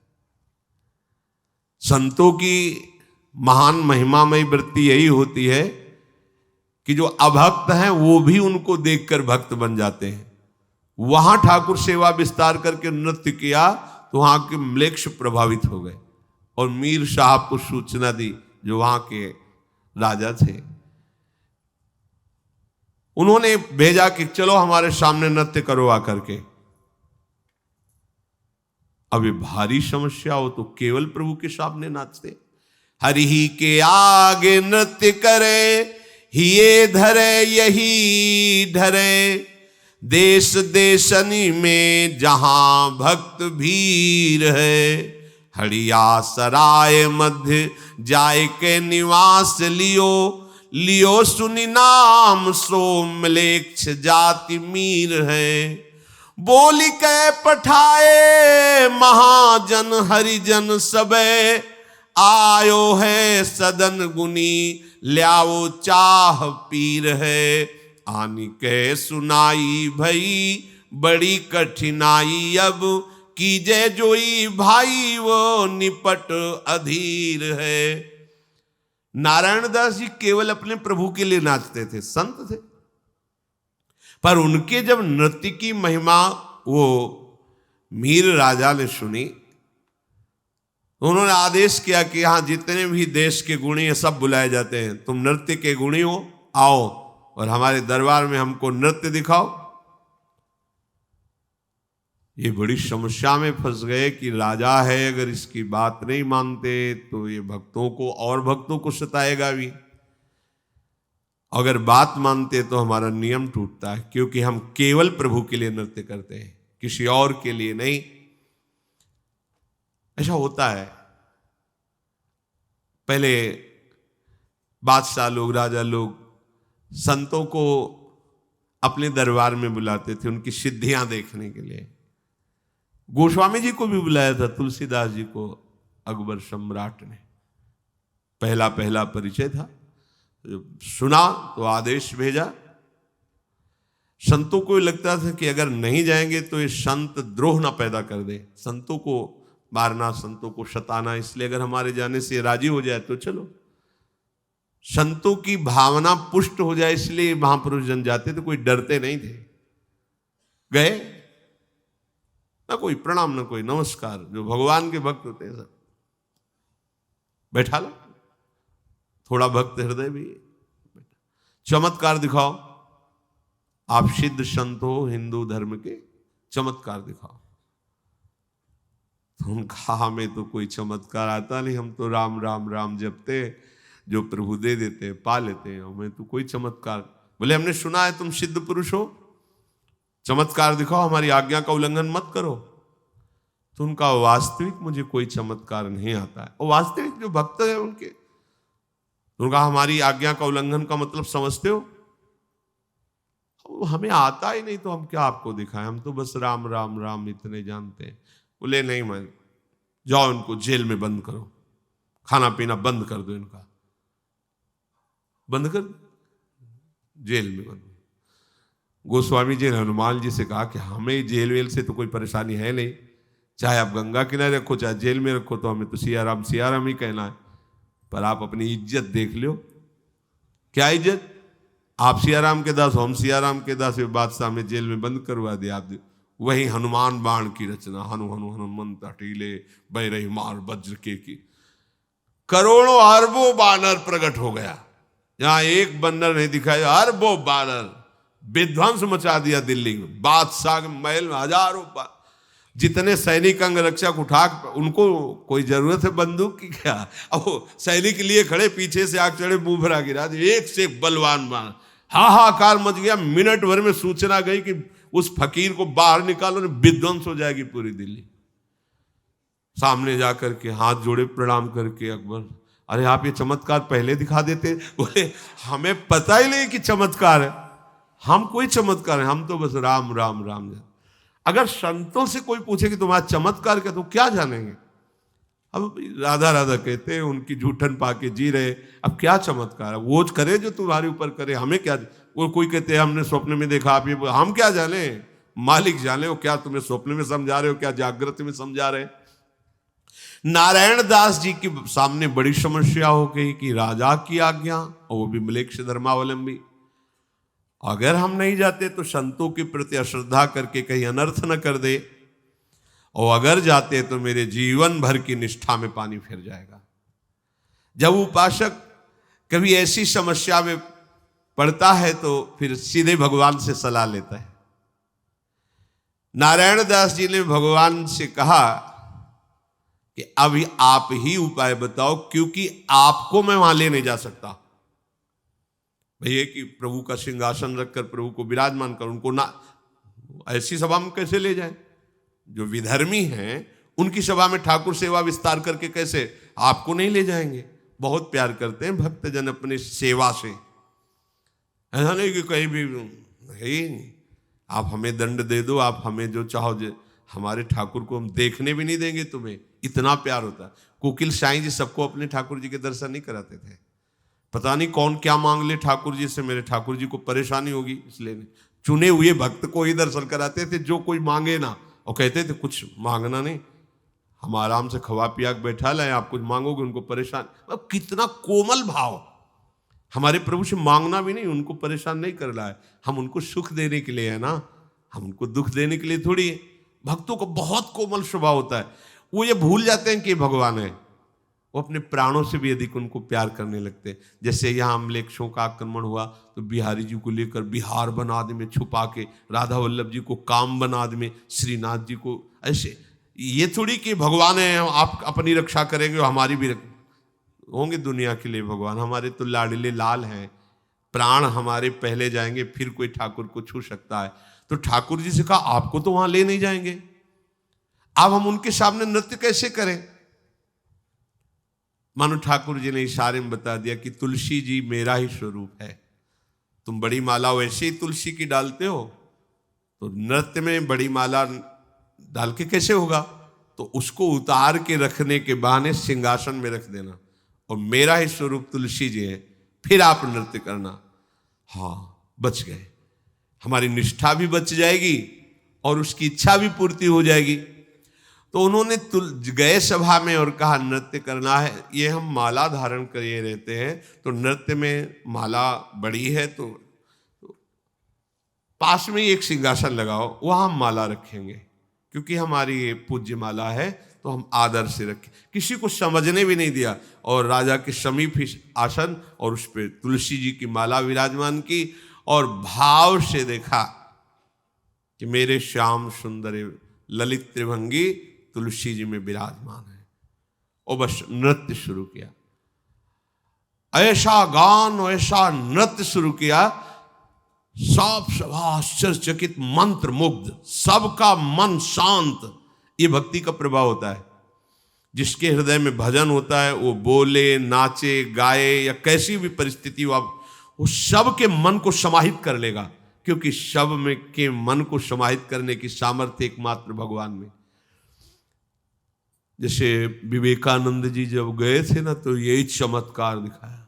संतों की महान महिमामयी वृत्ति यही होती है कि जो अभक्त हैं वो भी उनको देखकर भक्त बन जाते हैं। वहां ठाकुर सेवा विस्तार करके नृत्य किया तो वहां के म्लेच्छ प्रभावित हो गए और मीर साहब को सूचना दी, जो वहां के राजा थे। उन्होंने भेजा कि चलो हमारे सामने नृत्य करो आकर के। अभी भारी समस्या हो तो केवल प्रभु के सामने नाचते। हरि ही के आगे नृत्य करे, हिये धरे यही धरे, देश देशनी में जहां भक्त भीर है, हड़िया सराय मध्य जाय के निवास लियो, लियो सुनि नाम सो म्लेच्छ जाति मीर है, बोली के पठाए महाजन हरिजन सबे, आयो है सदन गुनी, ल्याओ चाह पीर है। आनी के सुनाई भई बड़ी कठिनाई, अब कीजे जोई भाई वो निपट अधीर है। नारायण दास जी केवल अपने प्रभु के लिए नाचते थे, संत थे, पर उनके जब नृत्य की महिमा वो मीर राजा ने सुनी, उन्होंने आदेश किया कि यहां जितने भी देश के गुणी हैं सब बुलाए जाते हैं, तुम नृत्य के गुणी हो, आओ और हमारे दरबार में हमको नृत्य दिखाओ। ये बड़ी समस्या में फंस गए कि राजा है, अगर इसकी बात नहीं मानते तो ये भक्तों को और भक्तों को सताएगा भी, अगर बात मानते तो हमारा नियम टूटता है, क्योंकि हम केवल प्रभु के लिए नृत्य करते हैं, किसी और के लिए नहीं। ऐसा होता है। पहले बादशाह लोग, राजा लोग संतों को अपने दरबार में बुलाते थे उनकी सिद्धियां देखने के लिए। गोस्वामी जी को भी बुलाया था, तुलसीदास जी को अकबर सम्राट ने, पहला पहला परिचय था। सुना तो आदेश भेजा। संतों को लगता था कि अगर नहीं जाएंगे तो ये संत द्रोह ना पैदा कर दे, संतों को मारना, संतों को सताना, इसलिए अगर हमारे जाने से राजी हो जाए तो चलो। संतों की भावना पुष्ट हो जाए इसलिए महापुरुष जन जाते थे, कोई डरते नहीं थे। गए ना कोई प्रणाम ना कोई नमस्कार, जो भगवान के भक्त होते हैं सब बैठा लो, थोड़ा भक्त हृदय भी। चमत्कार दिखाओ, आप सिद्ध संत हो हिंदू धर्म के, चमत्कार दिखाओ। तो उनका हमें तो कोई चमत्कार आता नहीं, हम तो राम राम राम जपते, जो प्रभु दे देते हैं पा लेते हैं, हमें तो कोई चमत्कार। बोले हमने सुना है तुम सिद्ध पुरुष हो, चमत्कार दिखाओ, हमारी आज्ञा का उल्लंघन मत करो। तो उनका वास्तविक मुझे कोई चमत्कार नहीं आता है। और वास्तविक जो भक्त है उनके, उनका हमारी आज्ञा का उल्लंघन का मतलब समझते हो? हमें आता ही नहीं तो हम क्या आपको दिखाएं, हम तो बस राम राम राम इतने जानते हैं। बोले नहीं, मैं जाओ इनको जेल में बंद करो, खाना पीना बंद कर दो, इनका बंद कर, जेल में बंद। गोस्वामी जी ने हनुमान जी से कहा कि हमें जेल वेल से तो कोई परेशानी है नहीं, चाहे आप गंगा किनारे रखो चाहे जेल में रखो, तो हमें तो सियाराम ही कहना है। पर आप अपनी इज्जत देख लो। क्या इज्जत? आप सियाराम के दास, हम सियाराम के दास, बादशाह में जेल में बंद करवा दिया आप। वही हनुमान बाण की रचना, हनु हनु हनुमंत हटीले बह रही मार वज्र की, करोड़ों अरबों बानर प्रकट हो गया। जहां एक बंदर नहीं दिखाया, अरबों बानर विध्वंस मचा दिया दिल्ली में, बादशाह के महल में हजारों जितने सैनिक अंग रक्षक उठा, उनको कोई जरूरत है बंदूक की क्या? अब सैनिक लिए खड़े, पीछे से आग चढ़े, मुंह भरा गिरा, एक से बलवान बाण, हाहाकार मच गया। मिनट भर में सूचना गई कि उस फकीर को बाहर निकालो, विध्वंस हो जाएगी पूरी दिल्ली। सामने जाकर के हाथ जोड़े प्रणाम करके अकबर, अरे आप ये चमत्कार पहले दिखा देते। बोले हमें पता ही नहीं कि चमत्कार है, हम कोई चमत्कार है, हम तो बस राम राम राम जान। अगर संतों से कोई पूछे कि तुम्हारा चमत्कार क्या, तो क्या जानेंगे? अब राधा राधा कहते हैं, उनकी जूठन पाके जी रहे, अब क्या चमत्कार है? वो करे जो तुम्हारे ऊपर करे, हमें क्या? वो कोई कहते हैं हमने स्वप्न में देखा, आप ये, हम क्या जाने, मालिक जाने। हो क्या तुम्हें स्वप्न में समझा रहे हो, क्या जागृत में समझा रहे? नारायण दास जी के सामने बड़ी समस्या हो गई कि राजा की आज्ञा, और वो भी मलेच्छ धर्मावलंबी, अगर हम नहीं जाते तो संतों के प्रति अश्रद्धा करके कहीं अनर्थ न कर दे, और अगर जाते तो मेरे जीवन भर की निष्ठा में पानी फिर जाएगा। जब उपासक कभी ऐसी समस्या में पड़ता है तो फिर सीधे भगवान से सलाह लेता है। नारायण दास जी ने भगवान से कहा कि अभी आप ही उपाय बताओ, क्योंकि आपको मैं वहां ले नहीं जा सकता। भैया कि प्रभु का सिंहासन रखकर प्रभु को विराजमान कर, उनको ना ऐसी सभा में कैसे ले जाए? जो विधर्मी हैं उनकी सभा में ठाकुर सेवा विस्तार करके कैसे आपको नहीं ले जाएंगे? बहुत प्यार करते हैं भक्तजन अपनी सेवा से, ऐसा नहीं कि कहीं भी है ही नहीं, आप हमें दंड दे दो, आप हमें जो चाहो हमारे ठाकुर को हम देखने भी नहीं देंगे तुम्हें, इतना प्यार होता है। कोकिल साईं जी सबको अपने ठाकुर जी के दर्शन नहीं कराते थे। पता नहीं कौन क्या मांग ले ठाकुर जी से, मेरे ठाकुर जी को परेशानी होगी इसलिए नहीं, चुने हुए भक्त को ही दर्शन कराते थे, जो कोई मांगे ना, और कहते थे कुछ मांगना नहीं, हम आराम से खवा पिया के बैठा लाए, आप कुछ मांगोगे उनको परेशान। अब कितना कोमल भाव, हमारे प्रभु से मांगना भी नहीं, उनको परेशान नहीं कर रहा है, हम उनको सुख देने के लिए है ना, हम उनको दुख देने के लिए थोड़ी है। भक्तों को बहुत कोमल स्वभाव होता है, वो ये भूल जाते हैं कि भगवान है, वो अपने प्राणों से भी अधिक उनको प्यार करने लगते हैं। जैसे यहाँ अम्लेक्षों का आक्रमण हुआ तो बिहारी जी को लेकर बिहार बना दे में छुपा के, राधा वल्लभ जी को काम बना दे में, श्रीनाथ जी को ऐसे। ये थोड़ी कि भगवान है आप अपनी रक्षा करेंगे, हमारी भी होंगे दुनिया के लिए भगवान, हमारे तो लाडले लाल हैं, प्राण हमारे पहले जाएंगे फिर कोई ठाकुर को छू सकता है। तो ठाकुर जी से कहा आपको तो वहां ले नहीं जाएंगे, अब हम उनके सामने नृत्य कैसे करें। मानो ठाकुर जी ने इशारे में बता दिया कि तुलसी जी मेरा ही स्वरूप है, तुम बड़ी माला वैसे ही तुलसी की डालते हो, तो नृत्य में बड़ी माला डाल के कैसे होगा, तो उसको उतार के रखने के बहाने सिंहासन में रख देना, और मेरा ही स्वरूप तुलसी जी है, फिर आप नृत्य करना। हाँ बच गए, हमारी निष्ठा भी बच जाएगी और उसकी इच्छा भी पूर्ति हो जाएगी। तो उन्होंने गए सभा में और कहा नृत्य करना है, ये हम माला धारण करे रहते हैं, तो नृत्य में माला बड़ी है तो पास में ही एक सिंहासन लगाओ, वहां हम माला रखेंगे, क्योंकि हमारी ये पूज्य माला है तो हम आदर से रखें। किसी को समझने भी नहीं दिया, और राजा के समीप ही आसन और उस पर तुलसी जी की माला विराजमान की, और भाव से देखा कि मेरे श्याम सुंदर ललित त्रिभंगी तुलसी जी में विराजमान है, और बस नृत्य शुरू किया, ऐसा गान ऐसा नृत्य शुरू किया, सब सभा आश्चर्यचकित मंत्र मुग्ध, सबका मन शांत। ये भक्ति का प्रभाव होता है, जिसके हृदय में भजन होता है वो बोले नाचे गाए या कैसी भी परिस्थिति हो, वो सब के मन को समाहित कर लेगा, क्योंकि सब में के मन को समाहित करने की सामर्थ्य एकमात्र भगवान में। जैसे विवेकानंद जी जब गए थे ना, तो यही चमत्कार दिखाया,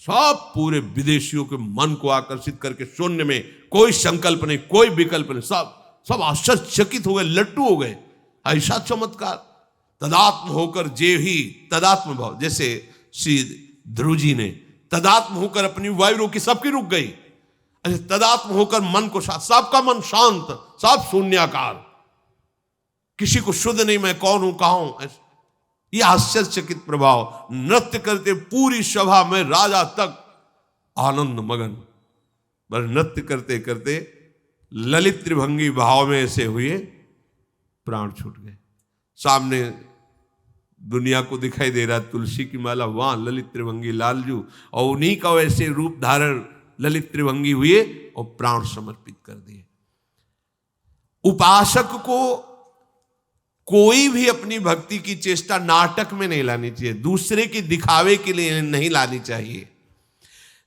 सब पूरे विदेशियों के मन को आकर्षित करके, शून्य में कोई संकल्प नहीं कोई विकल्प नहीं, सब आश्चर्यचकित हो गए, लट्टू हो गए, ऐसा चमत्कार। तदात्म होकर जे ही तदात्म भाव, जैसे श्री ध्रुव जी ने तदात्म होकर अपनी वायु रोकी, सबकी रुक गई, तदात्म होकर मन को सबका मन शांत, सब शून्याकार, किसी को शुद्ध नहीं मैं कौन हूं कहां हूं। यह आश्चर्यचकित प्रभाव, नृत्य करते पूरी सभा में राजा तक आनंद मगन, बस नृत्य करते करते ललित त्रिभंगी भाव में ऐसे हुए प्राण छूट गए। सामने दुनिया को दिखाई दे रहा तुलसी की माला, वहां ललित त्रिभंगी लालजू, और उन्हीं का वैसे रूप धारण ललित त्रिभंगी हुए और प्राण समर्पित कर दिए। उपासक को कोई भी अपनी भक्ति की चेष्टा नाटक में नहीं लानी चाहिए, दूसरे के दिखावे के लिए नहीं लानी चाहिए।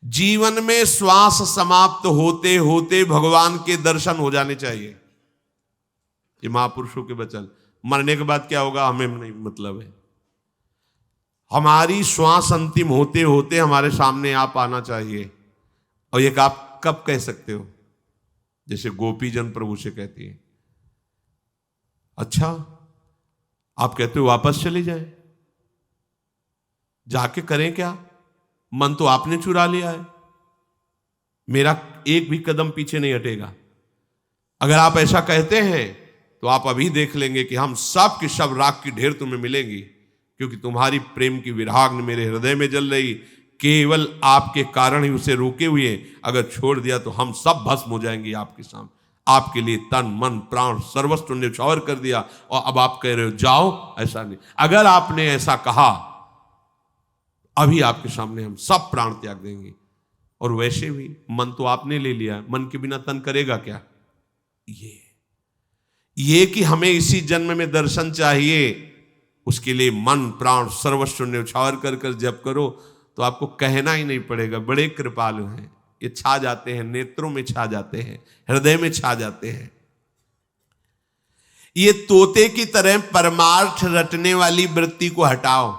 जीवन में श्वास समाप्त होते होते भगवान के दर्शन हो जाने चाहिए। ये महापुरुषों के वचन, मरने के बाद क्या होगा हमें नहीं मतलब है, हमारी श्वास अंतिम होते होते हमारे सामने आप आना चाहिए। और ये आप कब कह सकते हो, जैसे गोपी जन प्रभु से कहती है, अच्छा आप कहते हो वापस चले जाए, जाके करें क्या, मन तो आपने चुरा लिया है, मेरा एक भी कदम पीछे नहीं हटेगा। अगर आप ऐसा कहते हैं तो आप अभी देख लेंगे कि हम सब की सब राख की ढेर तुम्हें मिलेंगी, क्योंकि तुम्हारी प्रेम की विराग्नि मेरे हृदय में जल रही, केवल आपके कारण ही उसे रोके हुए, अगर छोड़ दिया तो हम सब भस्म हो जाएंगे आपके सामने। आपके लिए तन मन प्राण सर्वस्व न्यौछावर कर दिया, और अब आप कह रहे हो जाओ, ऐसा नहीं। अगर आपने ऐसा कहा अभी आपके सामने हम सब प्राण त्याग देंगे। और वैसे भी मन तो आपने ले लिया, मन के बिना तन करेगा क्या। ये कि हमें इसी जन्म में दर्शन चाहिए, उसके लिए मन प्राण सर्वस्व न्यौछावर कर कर जप करो, तो आपको कहना ही नहीं पड़ेगा। बड़े कृपालु हैं, ये छा जाते हैं, नेत्रों में छा जाते हैं, हृदय में छा जाते हैं। ये तोते की तरह परमार्थ रटने वाली वृत्ति को हटाओ।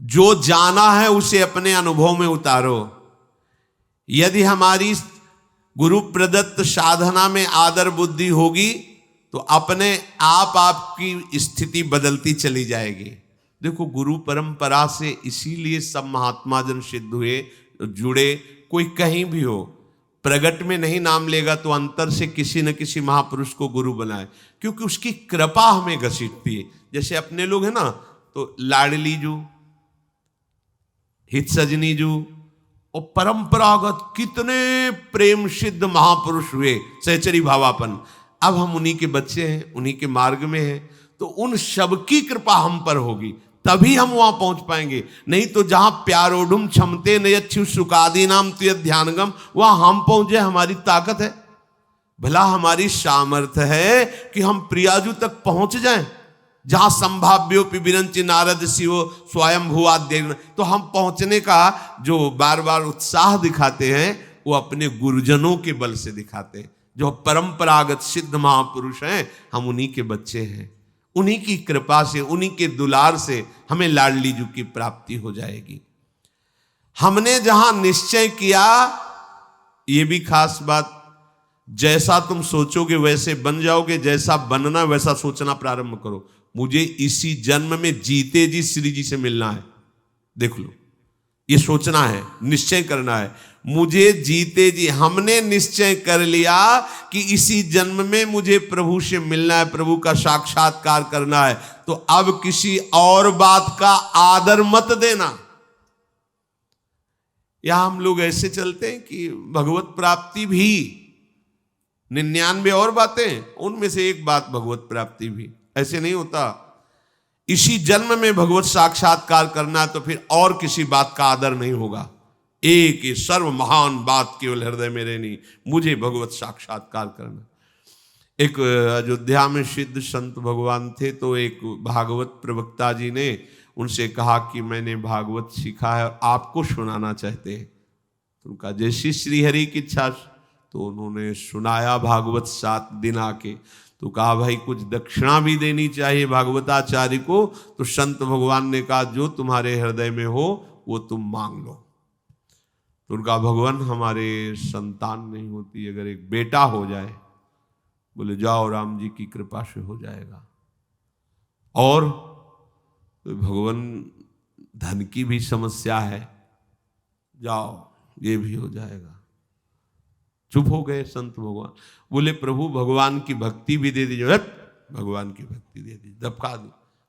जो जाना है उसे अपने अनुभव में उतारो। यदि हमारी गुरु प्रदत्त साधना में आदर बुद्धि होगी तो अपने आप आपकी स्थिति बदलती चली जाएगी। देखो, गुरु परंपरा से इसीलिए सब महात्मा जन सिद्ध हुए, जुड़े। कोई कहीं भी हो, प्रगट में नहीं नाम लेगा तो अंतर से किसी न किसी महापुरुष को गुरु बनाए, क्योंकि उसकी कृपा हमें घसीटती है। जैसे अपने लोग हैं ना, तो लाडली जू, हित सजनी जू और परंपरागत कितने प्रेम सिद्ध महापुरुष हुए, सहचरी भावापन। अब हम उन्हीं के बच्चे हैं, उन्हीं के मार्ग में हैं, तो उन सब की कृपा हम पर होगी, तभी हम वहां पहुंच पाएंगे। नहीं तो जहां प्यारोडुम क्षमते नयच्छु सुकादि नाम तुय ध्यानगम, वहां हम पहुंचे, हमारी ताकत है, भला हमारी सामर्थ्य है कि हम प्रियाजू तक पहुंच जाएं, जहां संभाव्योपि विरंचि नारद शिव स्वयं भुवाद्य। तो हम पहुंचने का जो बार बार उत्साह दिखाते हैं वो अपने गुरुजनों के बल से दिखाते हैं, जो परंपरागत सिद्ध महापुरुष हैं। हम उन्हीं के बच्चे हैं, उन्हीं की कृपा से, उन्हीं के दुलार से हमें लाडली जू की प्राप्ति हो जाएगी। हमने जहां निश्चय किया, ये भी खास बात, जैसा तुम सोचोगे वैसे बन जाओगे, जैसा बनना वैसा सोचना प्रारंभ करो। मुझे इसी जन्म में जीते जी श्री जी से मिलना है, देख लो, ये सोचना है, निश्चय करना है। मुझे जीते जी, हमने निश्चय कर लिया कि इसी जन्म में मुझे प्रभु से मिलना है, प्रभु का साक्षात्कार करना है, तो अब किसी और बात का आदर मत देना। यहां हम लोग ऐसे चलते हैं कि भगवत प्राप्ति भी 99 और बातें, उनमें से एक बात भगवत प्राप्ति भी। ऐसे नहीं होता। इसी जन्म में भगवत साक्षात्कार करना, तो फिर और किसी बात का आदर नहीं होगा। एक ही सर्व महान बात केवल हृदय में रहनी, मुझे भगवत साक्षात्कार करना। एक अयोध्या में सिद्ध संत भगवान थे, तो एक भागवत प्रवक्ता जी ने उनसे कहा कि मैंने भागवत सीखा है और आपको सुनाना चाहते हैं। तो उनका जैसी श्रीहरि की इच्छा, तो उन्होंने सुनाया भागवत 7 दिन आके। तो कहा भाई कुछ दक्षिणा भी देनी चाहिए भागवताचार्य को। तो संत भगवान ने कहा जो तुम्हारे हृदय में हो वो तुम मांग लो। तो उनका भगवान हमारे संतान नहीं होती, अगर एक बेटा हो जाए, बोले जाओ राम जी की कृपा से हो जाएगा। और तो भगवान धन की भी समस्या है, जाओ ये भी हो जाएगा। चुप हो गए संत भगवान। बोले प्रभु भगवान की भक्ति भी दे दीजिए। भगवान की भक्ति दे दीजिए, दबका दो।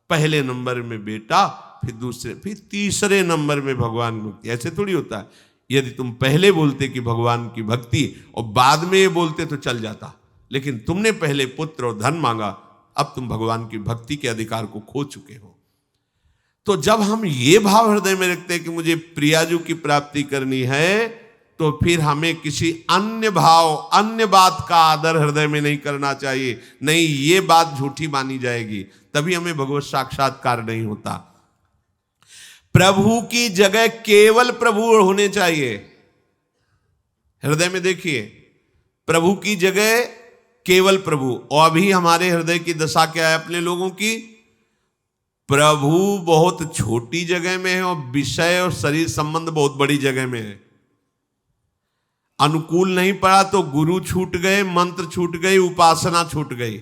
पहले नंबर में बेटा, फिर दूसरे, फिर तीसरे नंबर में भगवान की भक्ति। ऐसे थोड़ी होता है। यदि तुम पहले बोलते कि भगवान की भक्ति और बाद में ये बोलते तो चल जाता, लेकिन तुमने पहले पुत्र और धन मांगा, अब तुम भगवान की भक्ति के अधिकार को खो चुके हो। तो जब हम ये भाव हृदय में रखते हैं कि मुझे प्रियाजू की प्राप्ति करनी है, तो फिर हमें किसी अन्य भाव, अन्य बात का आदर हृदय में नहीं करना चाहिए। नहीं, ये बात झूठी मानी जाएगी, तभी हमें भगवत साक्षात्कार नहीं होता। प्रभु की जगह केवल प्रभु होने चाहिए। हृदय में देखिए, प्रभु की जगह केवल प्रभु। और अभी हमारे हृदय की दशा क्या है अपने लोगों की? प्रभु बहुत छोटी जगह में है और विषय और शरीर संबंध बहुत बड़ी जगह में है। अनुकूल नहीं पड़ा तो गुरु छूट गए, मंत्र छूट गई, उपासना छूट गई।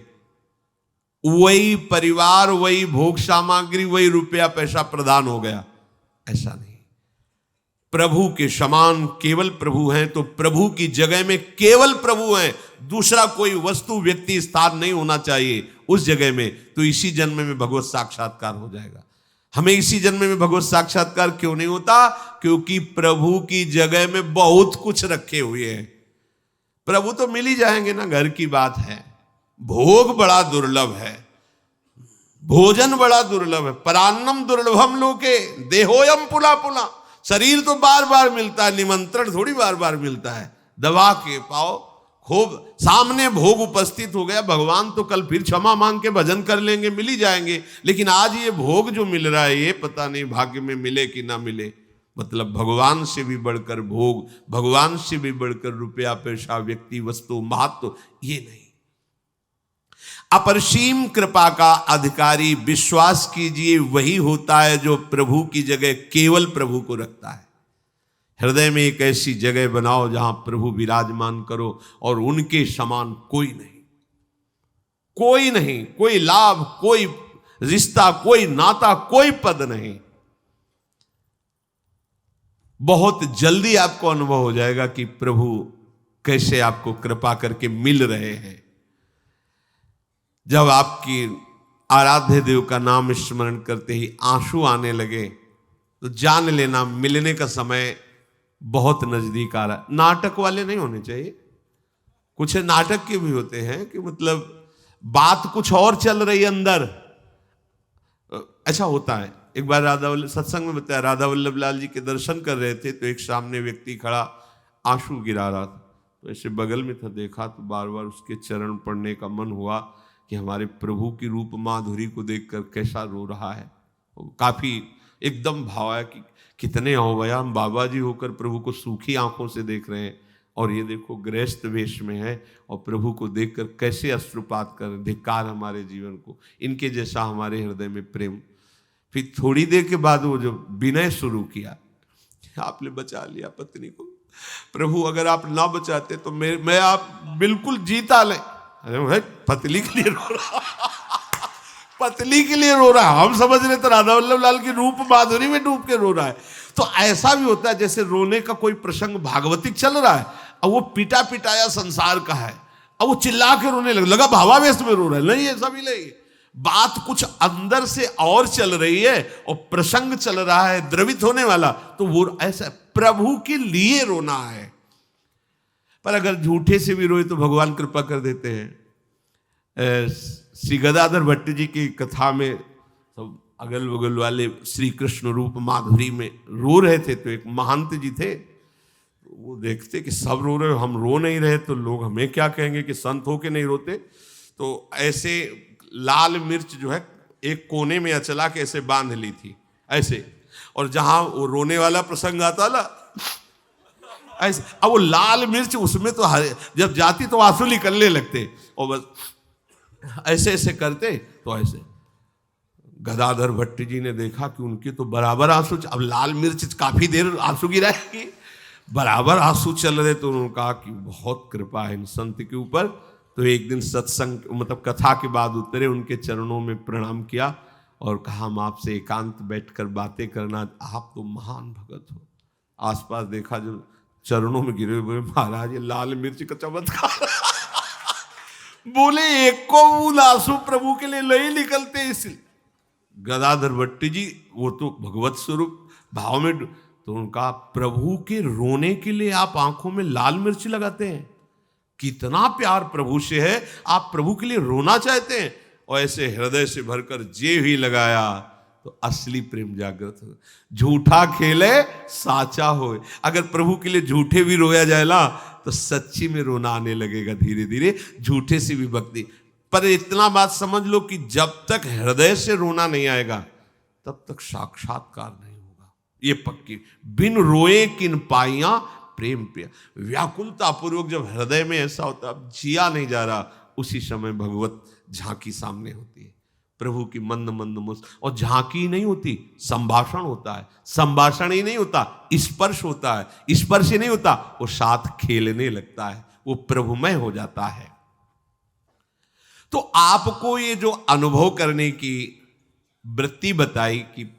वही परिवार, वही भोग सामग्री, वही रुपया पैसा प्रदान हो गया। ऐसा नहीं, प्रभु के समान केवल प्रभु हैं, तो प्रभु की जगह में केवल प्रभु हैं। दूसरा कोई वस्तु, व्यक्ति, स्थान नहीं होना चाहिए उस जगह में। तो इसी जन्म में भगवत साक्षात्कार हो जाएगा। हमें इसी जन्म में भगवत साक्षात्कार क्यों नहीं होता? क्योंकि प्रभु की जगह में बहुत कुछ रखे हुए हैं। प्रभु तो मिल ही जाएंगे ना, घर की बात है। भोग बड़ा दुर्लभ है, भोजन बड़ा दुर्लभ है। परान्नम दुर्लभम लोके देहोयम पुला पुला। शरीर तो बार बार मिलता है, निमंत्रण थोड़ी बार बार मिलता है। दबा के पाओ, खूब सामने भोग उपस्थित हो गया। भगवान तो कल फिर क्षमा मांग के भजन कर लेंगे, मिल ही जाएंगे। लेकिन आज ये भोग जो मिल रहा है, ये पता नहीं भाग्य में मिले कि ना मिले। मतलब भगवान से भी बढ़कर भोग, भगवान से भी बढ़कर रुपया पैसा, व्यक्ति, वस्तु, महत्व, ये नहीं। अपरसीम कृपा का अधिकारी विश्वास कीजिए वही होता है जो प्रभु की जगह केवल प्रभु को रखता है। हृदय में एक ऐसी जगह बनाओ जहां प्रभु विराजमान करो और उनके समान कोई नहीं, कोई नहीं, कोई लाभ, कोई रिश्ता, कोई नाता, कोई पद नहीं। बहुत जल्दी आपको अनुभव हो जाएगा कि प्रभु कैसे आपको कृपा करके मिल रहे हैं। जब आपकी आराध्य देव का नाम स्मरण करते ही आंसू आने लगे तो जान लेना मिलने का समय बहुत नजदीक आ रहा है। नाटक वाले नहीं होने चाहिए, कुछ नाटक के भी होते हैं कि मतलब बात कुछ और चल रही है अंदर, ऐसा होता है। एक बार राधा वल्लभ सत्संग में बताया, राधा वल्लभ लाल जी के दर्शन कर रहे थे तो एक सामने व्यक्ति खड़ा आंसू गिरा रहा था, तो ऐसे बगल में था, देखा तो बार बार उसके चरण पड़ने का मन हुआ कि हमारे प्रभु की रूप माधुरी को देखकर कैसा रो रहा है। काफी एकदम भाव आया कि कितने अवया हम बाबा जी होकर प्रभु को सूखी आंखों से देख रहे हैं और ये देखो गृहस्थ वेश में है और प्रभु को देखकर कैसे अश्रुपात कर, धिक्कार हमारे जीवन को, इनके जैसा हमारे हृदय में प्रेम। फिर थोड़ी देर के बाद वो जो विनय शुरू किया, आपने बचा लिया पत्नी को, प्रभु अगर आप ना बचाते तो मैं आप बिल्कुल जीता ले। अरे भाई पतली के लिए रो रहा पतली के लिए रो रहा है, हम समझ रहे तो राधा वल्लभ लाल की रूप माधुरी में डूब के रो रहा है। तो ऐसा भी होता है जैसे रोने का कोई प्रसंग भागवतिक चल रहा है और वो पिटा पिटाया संसार का है, अब वो चिल्ला के रोने लगा भावावेश में रो रहा है। नहीं, ऐसा भी नहीं, बात कुछ अंदर से और चल रही है और प्रसंग चल रहा है द्रवित होने वाला, तो वो ऐसा प्रभु के लिए रोना है। पर अगर झूठे से भी रोए तो भगवान कृपा कर देते हैं। श्री गदाधर भट्ट जी की कथा में सब अगल बगल वाले श्री कृष्ण रूप माधुरी में रो रहे थे, तो एक महंत जी थे, वो देखते कि सब रो रहे, हम रो नहीं रहे तो लोग हमें क्या कहेंगे कि संत हो के नहीं रोते। तो ऐसे लाल मिर्च जो है एक कोने में अचला के ऐसे बांध ली थी ऐसे, और जहां वो रोने वाला प्रसंग आता ना ऐसे, अब वो लाल मिर्च उसमें तो जब जाती तो आंसू निकलने लगते और बस ऐसे ऐसे करते। तो ऐसे गदाधर भट्ट जी ने देखा कि उनकी तो बराबर आंसू, अब लाल मिर्च काफी देर आंसू गिराएगी, बराबर आंसू चल रहे, तो उन्होंने कहा कि बहुत कृपा है इन संत के ऊपर। तो एक दिन सत्संग मतलब कथा के बाद उतरे, उनके चरणों में प्रणाम किया और कहा हम आपसे एकांत बैठकर बातें करना, आप तो महान भगत हो। आसपास देखा जो चरणों में गिरे हुए, महाराज ये लाल मिर्च का चमत्कार बोले एक को बूंद आंसू प्रभु के लिए नहीं निकलते। इस गदाधर भट्ट जी वो तो भगवत स्वरूप भाव में, तो उनका प्रभु के रोने के लिए आप आंखों में लाल मिर्च लगाते हैं, कितना प्यार प्रभु से है, आप प्रभु के लिए रोना चाहते हैं। और ऐसे हृदय से भरकर जे ही लगाया तो असली प्रेम जागृत हो। झूठा खेले साचा होए, अगर प्रभु के लिए झूठे भी रोया जाए ना तो सच्ची में रोना आने लगेगा धीरे धीरे, झूठे से भी भक्ति। पर इतना बात समझ लो कि जब तक हृदय से रोना नहीं आएगा तब तक साक्षात्कार नहीं होगा, ये पक्की। बिन रोए किन पाइया प्रेम प्रिया, व्याकुलता पूर्वक जब हृदय में ऐसा होता अब जिया नहीं जा रहा, उसी समय भगवत झांकी सामने होती है, प्रभु की मंद मंद मुस्क। और झांकी नहीं होती, संभाषण होता है, संभाषण ही नहीं होता, स्पर्श होता है, स्पर्श ही नहीं होता, वो साथ खेलने लगता है, वो प्रभुमय हो जाता है। तो आपको ये जो अनुभव करने की वृत्ति बताई कि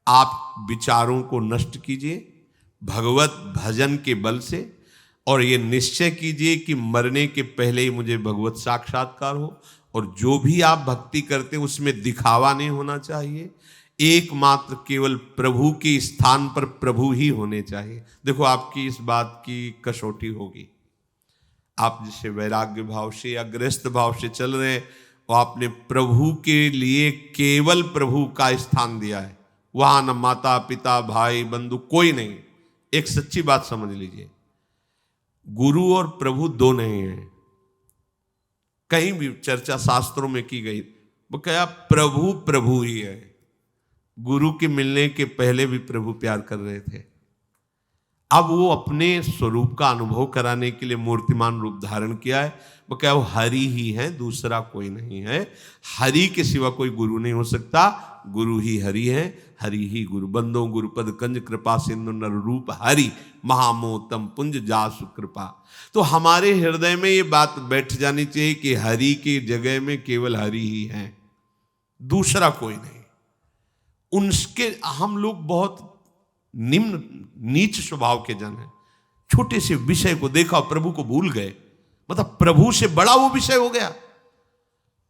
आप विचारों को नष्ट कीजिए भगवत भजन के बल से, और ये निश्चय कीजिए कि मरने के पहले ही मुझे भगवत साक्षात्कार हो, और जो भी आप भक्ति करते हैं उसमें दिखावा नहीं होना चाहिए, एकमात्र केवल प्रभु के स्थान पर प्रभु ही होने चाहिए। देखो आपकी इस बात की कसौटी होगी, आप जिसे वैराग्य भाव से या गृहस्थ भाव से चल रहे हैं, वो आपने प्रभु के लिए केवल प्रभु का स्थान दिया है, वहां न माता पिता भाई बंधु कोई नहीं। एक सच्ची बात समझ लीजिए, गुरु और प्रभु दो नहीं है। कहीं भी चर्चा शास्त्रों में की गई, वो क्या प्रभु प्रभु ही है। गुरु के मिलने के पहले भी प्रभु प्यार कर रहे थे, अब वो अपने स्वरूप का अनुभव कराने के लिए मूर्तिमान रूप धारण किया है। वो क्या, वो हरि ही है, दूसरा कोई नहीं है। हरि के सिवा कोई गुरु नहीं हो सकता, गुरु ही हरि है, हरि ही गुरु। बंदो गुरुपद कंज कृपा सिंधु नर रूप हरि, महामोतम पुंज जासु कृपा। तो हमारे हृदय में ये बात बैठ जानी चाहिए कि हरि की जगह में केवल हरि ही है, दूसरा कोई नहीं। उनके हम लोग बहुत निम्न नीच स्वभाव के जन हैं। छोटे से विषय को देखा, प्रभु को भूल गए, मतलब प्रभु से बड़ा वो विषय हो गया।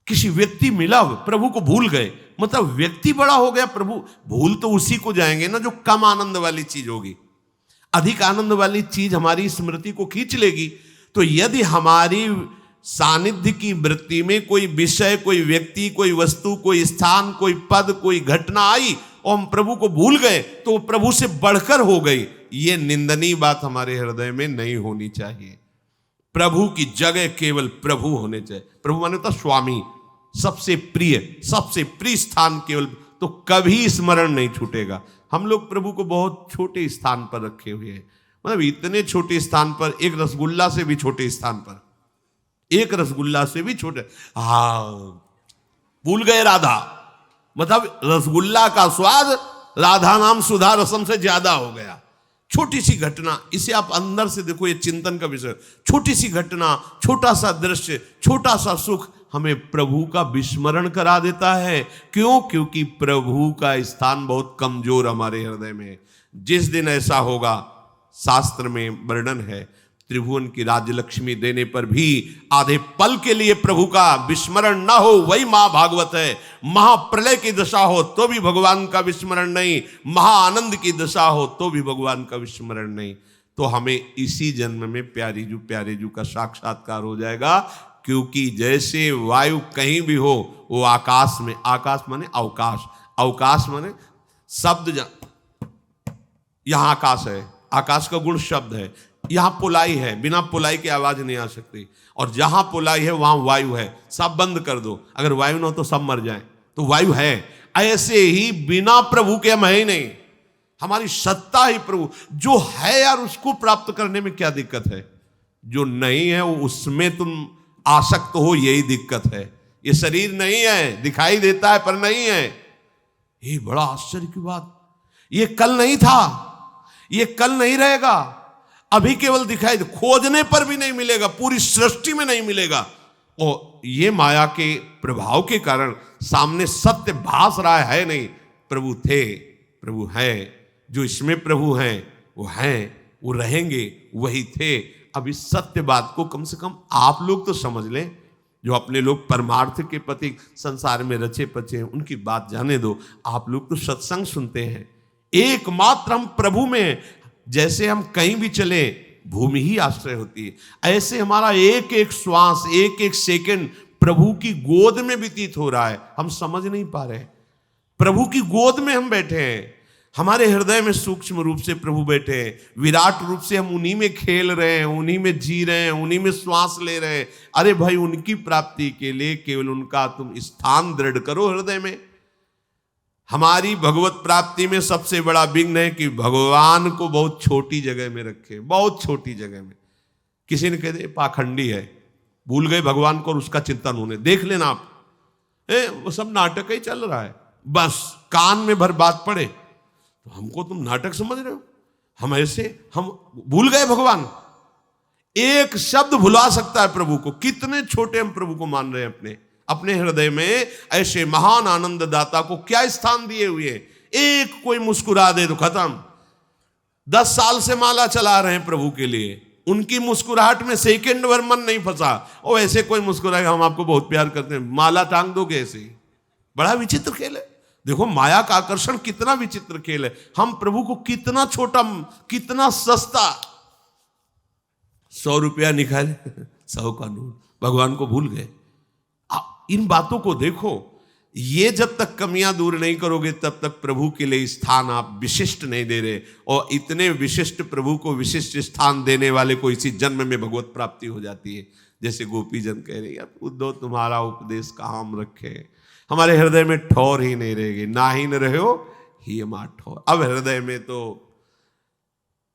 किसी व्यक्ति मिला, प्रभु को भूल गए, मतलब व्यक्ति बड़ा हो गया। प्रभु भूल तो उसी को जाएंगे ना जो कम आनंद वाली चीज होगी। अधिक आनंद वाली चीज हमारी स्मृति को खींच लेगी। तो यदि हमारी सानिध्य की वृत्ति में कोई विषय, कोई व्यक्ति, कोई वस्तु, कोई स्थान, कोई पद, कोई घटना आई और हम प्रभु को भूल गए, तो वो प्रभु से बढ़कर हो गई। ये निंदनीय बात हमारे हृदय में नहीं होनी चाहिए। प्रभु की जगह केवल प्रभु होने चाहिए। प्रभु माने तो स्वामी, सबसे प्रिय स्थान केवल, तो कभी स्मरण नहीं छूटेगा। हम लोग प्रभु को बहुत छोटे स्थान पर रखे हुए हैं, मतलब इतने छोटे स्थान पर, एक रसगुल्ला से भी छोटे स्थान पर, एक रसगुल्ला से भी छोटे। भूल गए राधा, मतलब रसगुल्ला का स्वाद राधा नाम सुधा रसम से ज्यादा हो गया। छोटी सी घटना, इसे आप अंदर से देखो, ये चिंतन का विषय। छोटी सी घटना, छोटा सा दृश्य, छोटा सा सुख हमें प्रभु का विस्मरण करा देता है। क्यों? क्योंकि प्रभु का स्थान बहुत कमजोर हमारे हृदय में। जिस दिन ऐसा होगा, शास्त्र में वर्णन है, त्रिभुवन की राज्यलक्ष्मी देने पर भी आधे पल के लिए प्रभु का विस्मरण ना हो, वही महाभागवत है। महाप्रलय की दशा हो तो भी भगवान का विस्मरण नहीं, महाआनंद की दशा हो तो भी भगवान का विस्मरण नहीं। तो हमें इसी जन्म में प्यारे जू का साक्षात्कार हो जाएगा। क्योंकि जैसे वायु कहीं भी हो, वो आकाश में, आकाश माने अवकाश, अवकाश माने शब्द, यहां आकाश है, आकाश का गुण शब्द है। यहां पुलाई है, बिना पुलाई की आवाज नहीं आ सकती, और जहां पुलाई है वहां वायु है। सब बंद कर दो, अगर वायु ना हो तो सब मर जाए, तो वायु है। ऐसे ही बिना प्रभु के हम है ही नहीं, हमारी सत्ता ही प्रभु। जो है यार, उसको प्राप्त करने में क्या दिक्कत है? जो नहीं है वो उसमें तुम आसक्त हो, यही दिक्कत है। ये शरीर नहीं है, दिखाई देता है पर नहीं है। ये बड़ा आश्चर्य की बात। ये कल नहीं था, ये कल नहीं रहेगा, अभी केवल दिखाई दे, खोजने पर भी नहीं मिलेगा, पूरी सृष्टि में नहीं मिलेगा। और ये माया के प्रभाव के कारण सामने सत्य भास रहा है नहीं। प्रभु थे, प्रभु है, जो इसमें प्रभु हैं वो हैं, वो रहेंगे, वही थे। अब इस सत्य बात को कम से कम आप लोग तो समझ लें। जो अपने लोग परमार्थ के प्रति संसार में रचे पचे हैं, उनकी बात जाने दो। आप लोग तो सत्संग सुनते हैं, एकमात्र हम प्रभु में। जैसे हम कहीं भी चले, भूमि ही आश्रय होती है, ऐसे हमारा एक एक श्वास, एक एक सेकंड प्रभु की गोद में व्यतीत हो रहा है। हम समझ नहीं पा रहे, प्रभु की गोद में हम बैठे हैं। हमारे हृदय में सूक्ष्म रूप से प्रभु बैठे हैं, विराट रूप से हम उन्हीं में खेल रहे हैं, उन्हीं में जी रहे हैं, उन्हीं में श्वास ले रहे हैं। अरे भाई, उनकी प्राप्ति के लिए केवल उनका तुम स्थान दृढ़ करो हृदय में। हमारी भगवत प्राप्ति में सबसे बड़ा विघ्न है कि भगवान को बहुत छोटी जगह में रखे, बहुत छोटी जगह में। किसी ने कह दे पाखंडी है, भूल गए भगवान को और उसका चिंतन होने। देख लेना आप, वो सब नाटक ही चल रहा है, बस कान में भर बात पड़े तो हमको तुम नाटक समझ रहे हो। हम ऐसे, हम भूल गए भगवान। एक शब्द भुला सकता है प्रभु को। कितने छोटे हम प्रभु को मान रहे हैं अपने अपने हृदय में। ऐसे महान आनंद दाता को क्या स्थान दिए हुए हैं। एक कोई मुस्कुरा दे तो खत्म। 10 साल से माला चला रहे हैं प्रभु के लिए, उनकी मुस्कुराहट में सेकंड भर मन नहीं फंसा। और ऐसे कोई मुस्कुराएगा, हम आपको बहुत प्यार करते हैं, माला टांग दोगे ऐसे। बड़ा विचित्र खेल है। देखो माया का आकर्षण कितना विचित्र खेल है। हम प्रभु को कितना छोटा, कितना सस्ता, 100 रुपया निकाले 100 का नोट, भगवान को भूल गए। इन बातों को देखो। ये जब तक कमियां दूर नहीं करोगे तब तक प्रभु के लिए स्थान आप विशिष्ट नहीं दे रहे। और इतने विशिष्ट प्रभु को विशिष्ट स्थान देने वाले को इसी जन्म में भगवत प्राप्ति हो जाती है। जैसे गोपीजन कह रहे हैं, उद्धव तुम्हारा उपदेश कहाँ हम रखे, हमारे हृदय में ठौर ही नहीं रहेगी, ना ही न रहो ही हमारा ठौर। अब हृदय में तो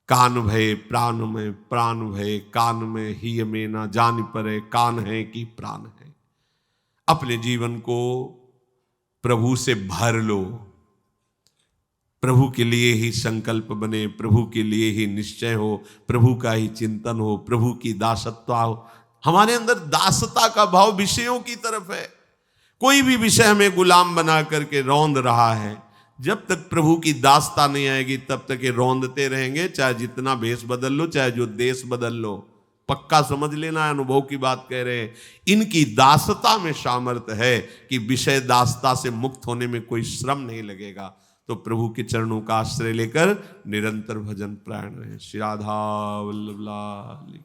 कान भय प्राण में, प्राण भय कान में, ही में ना जान परे कान है कि प्राण है। अपने जीवन को प्रभु से भर लो, प्रभु के लिए ही संकल्प बने, प्रभु के लिए ही निश्चय हो, प्रभु का ही चिंतन हो, प्रभु की दासत्वा हो। हमारे अंदर दासता का भाव विषयों की तरफ है। कोई भी विषय हमें गुलाम बना करके रौंद रहा है, जब तक प्रभु की दासता नहीं आएगी तब तक ये रौंदते रहेंगे, चाहे जितना भेष बदल लो, चाहे जो देश बदल लो। पक्का समझ लेना, अनुभव की बात कह रहे हैं। इनकी दासता में सामर्थ्य है कि विषय दासता से मुक्त होने में कोई श्रम नहीं लगेगा। तो प्रभु के चरणों का आश्रय लेकर निरंतर भजन प्राण रहे। श्री राधा वल्लभ लाल।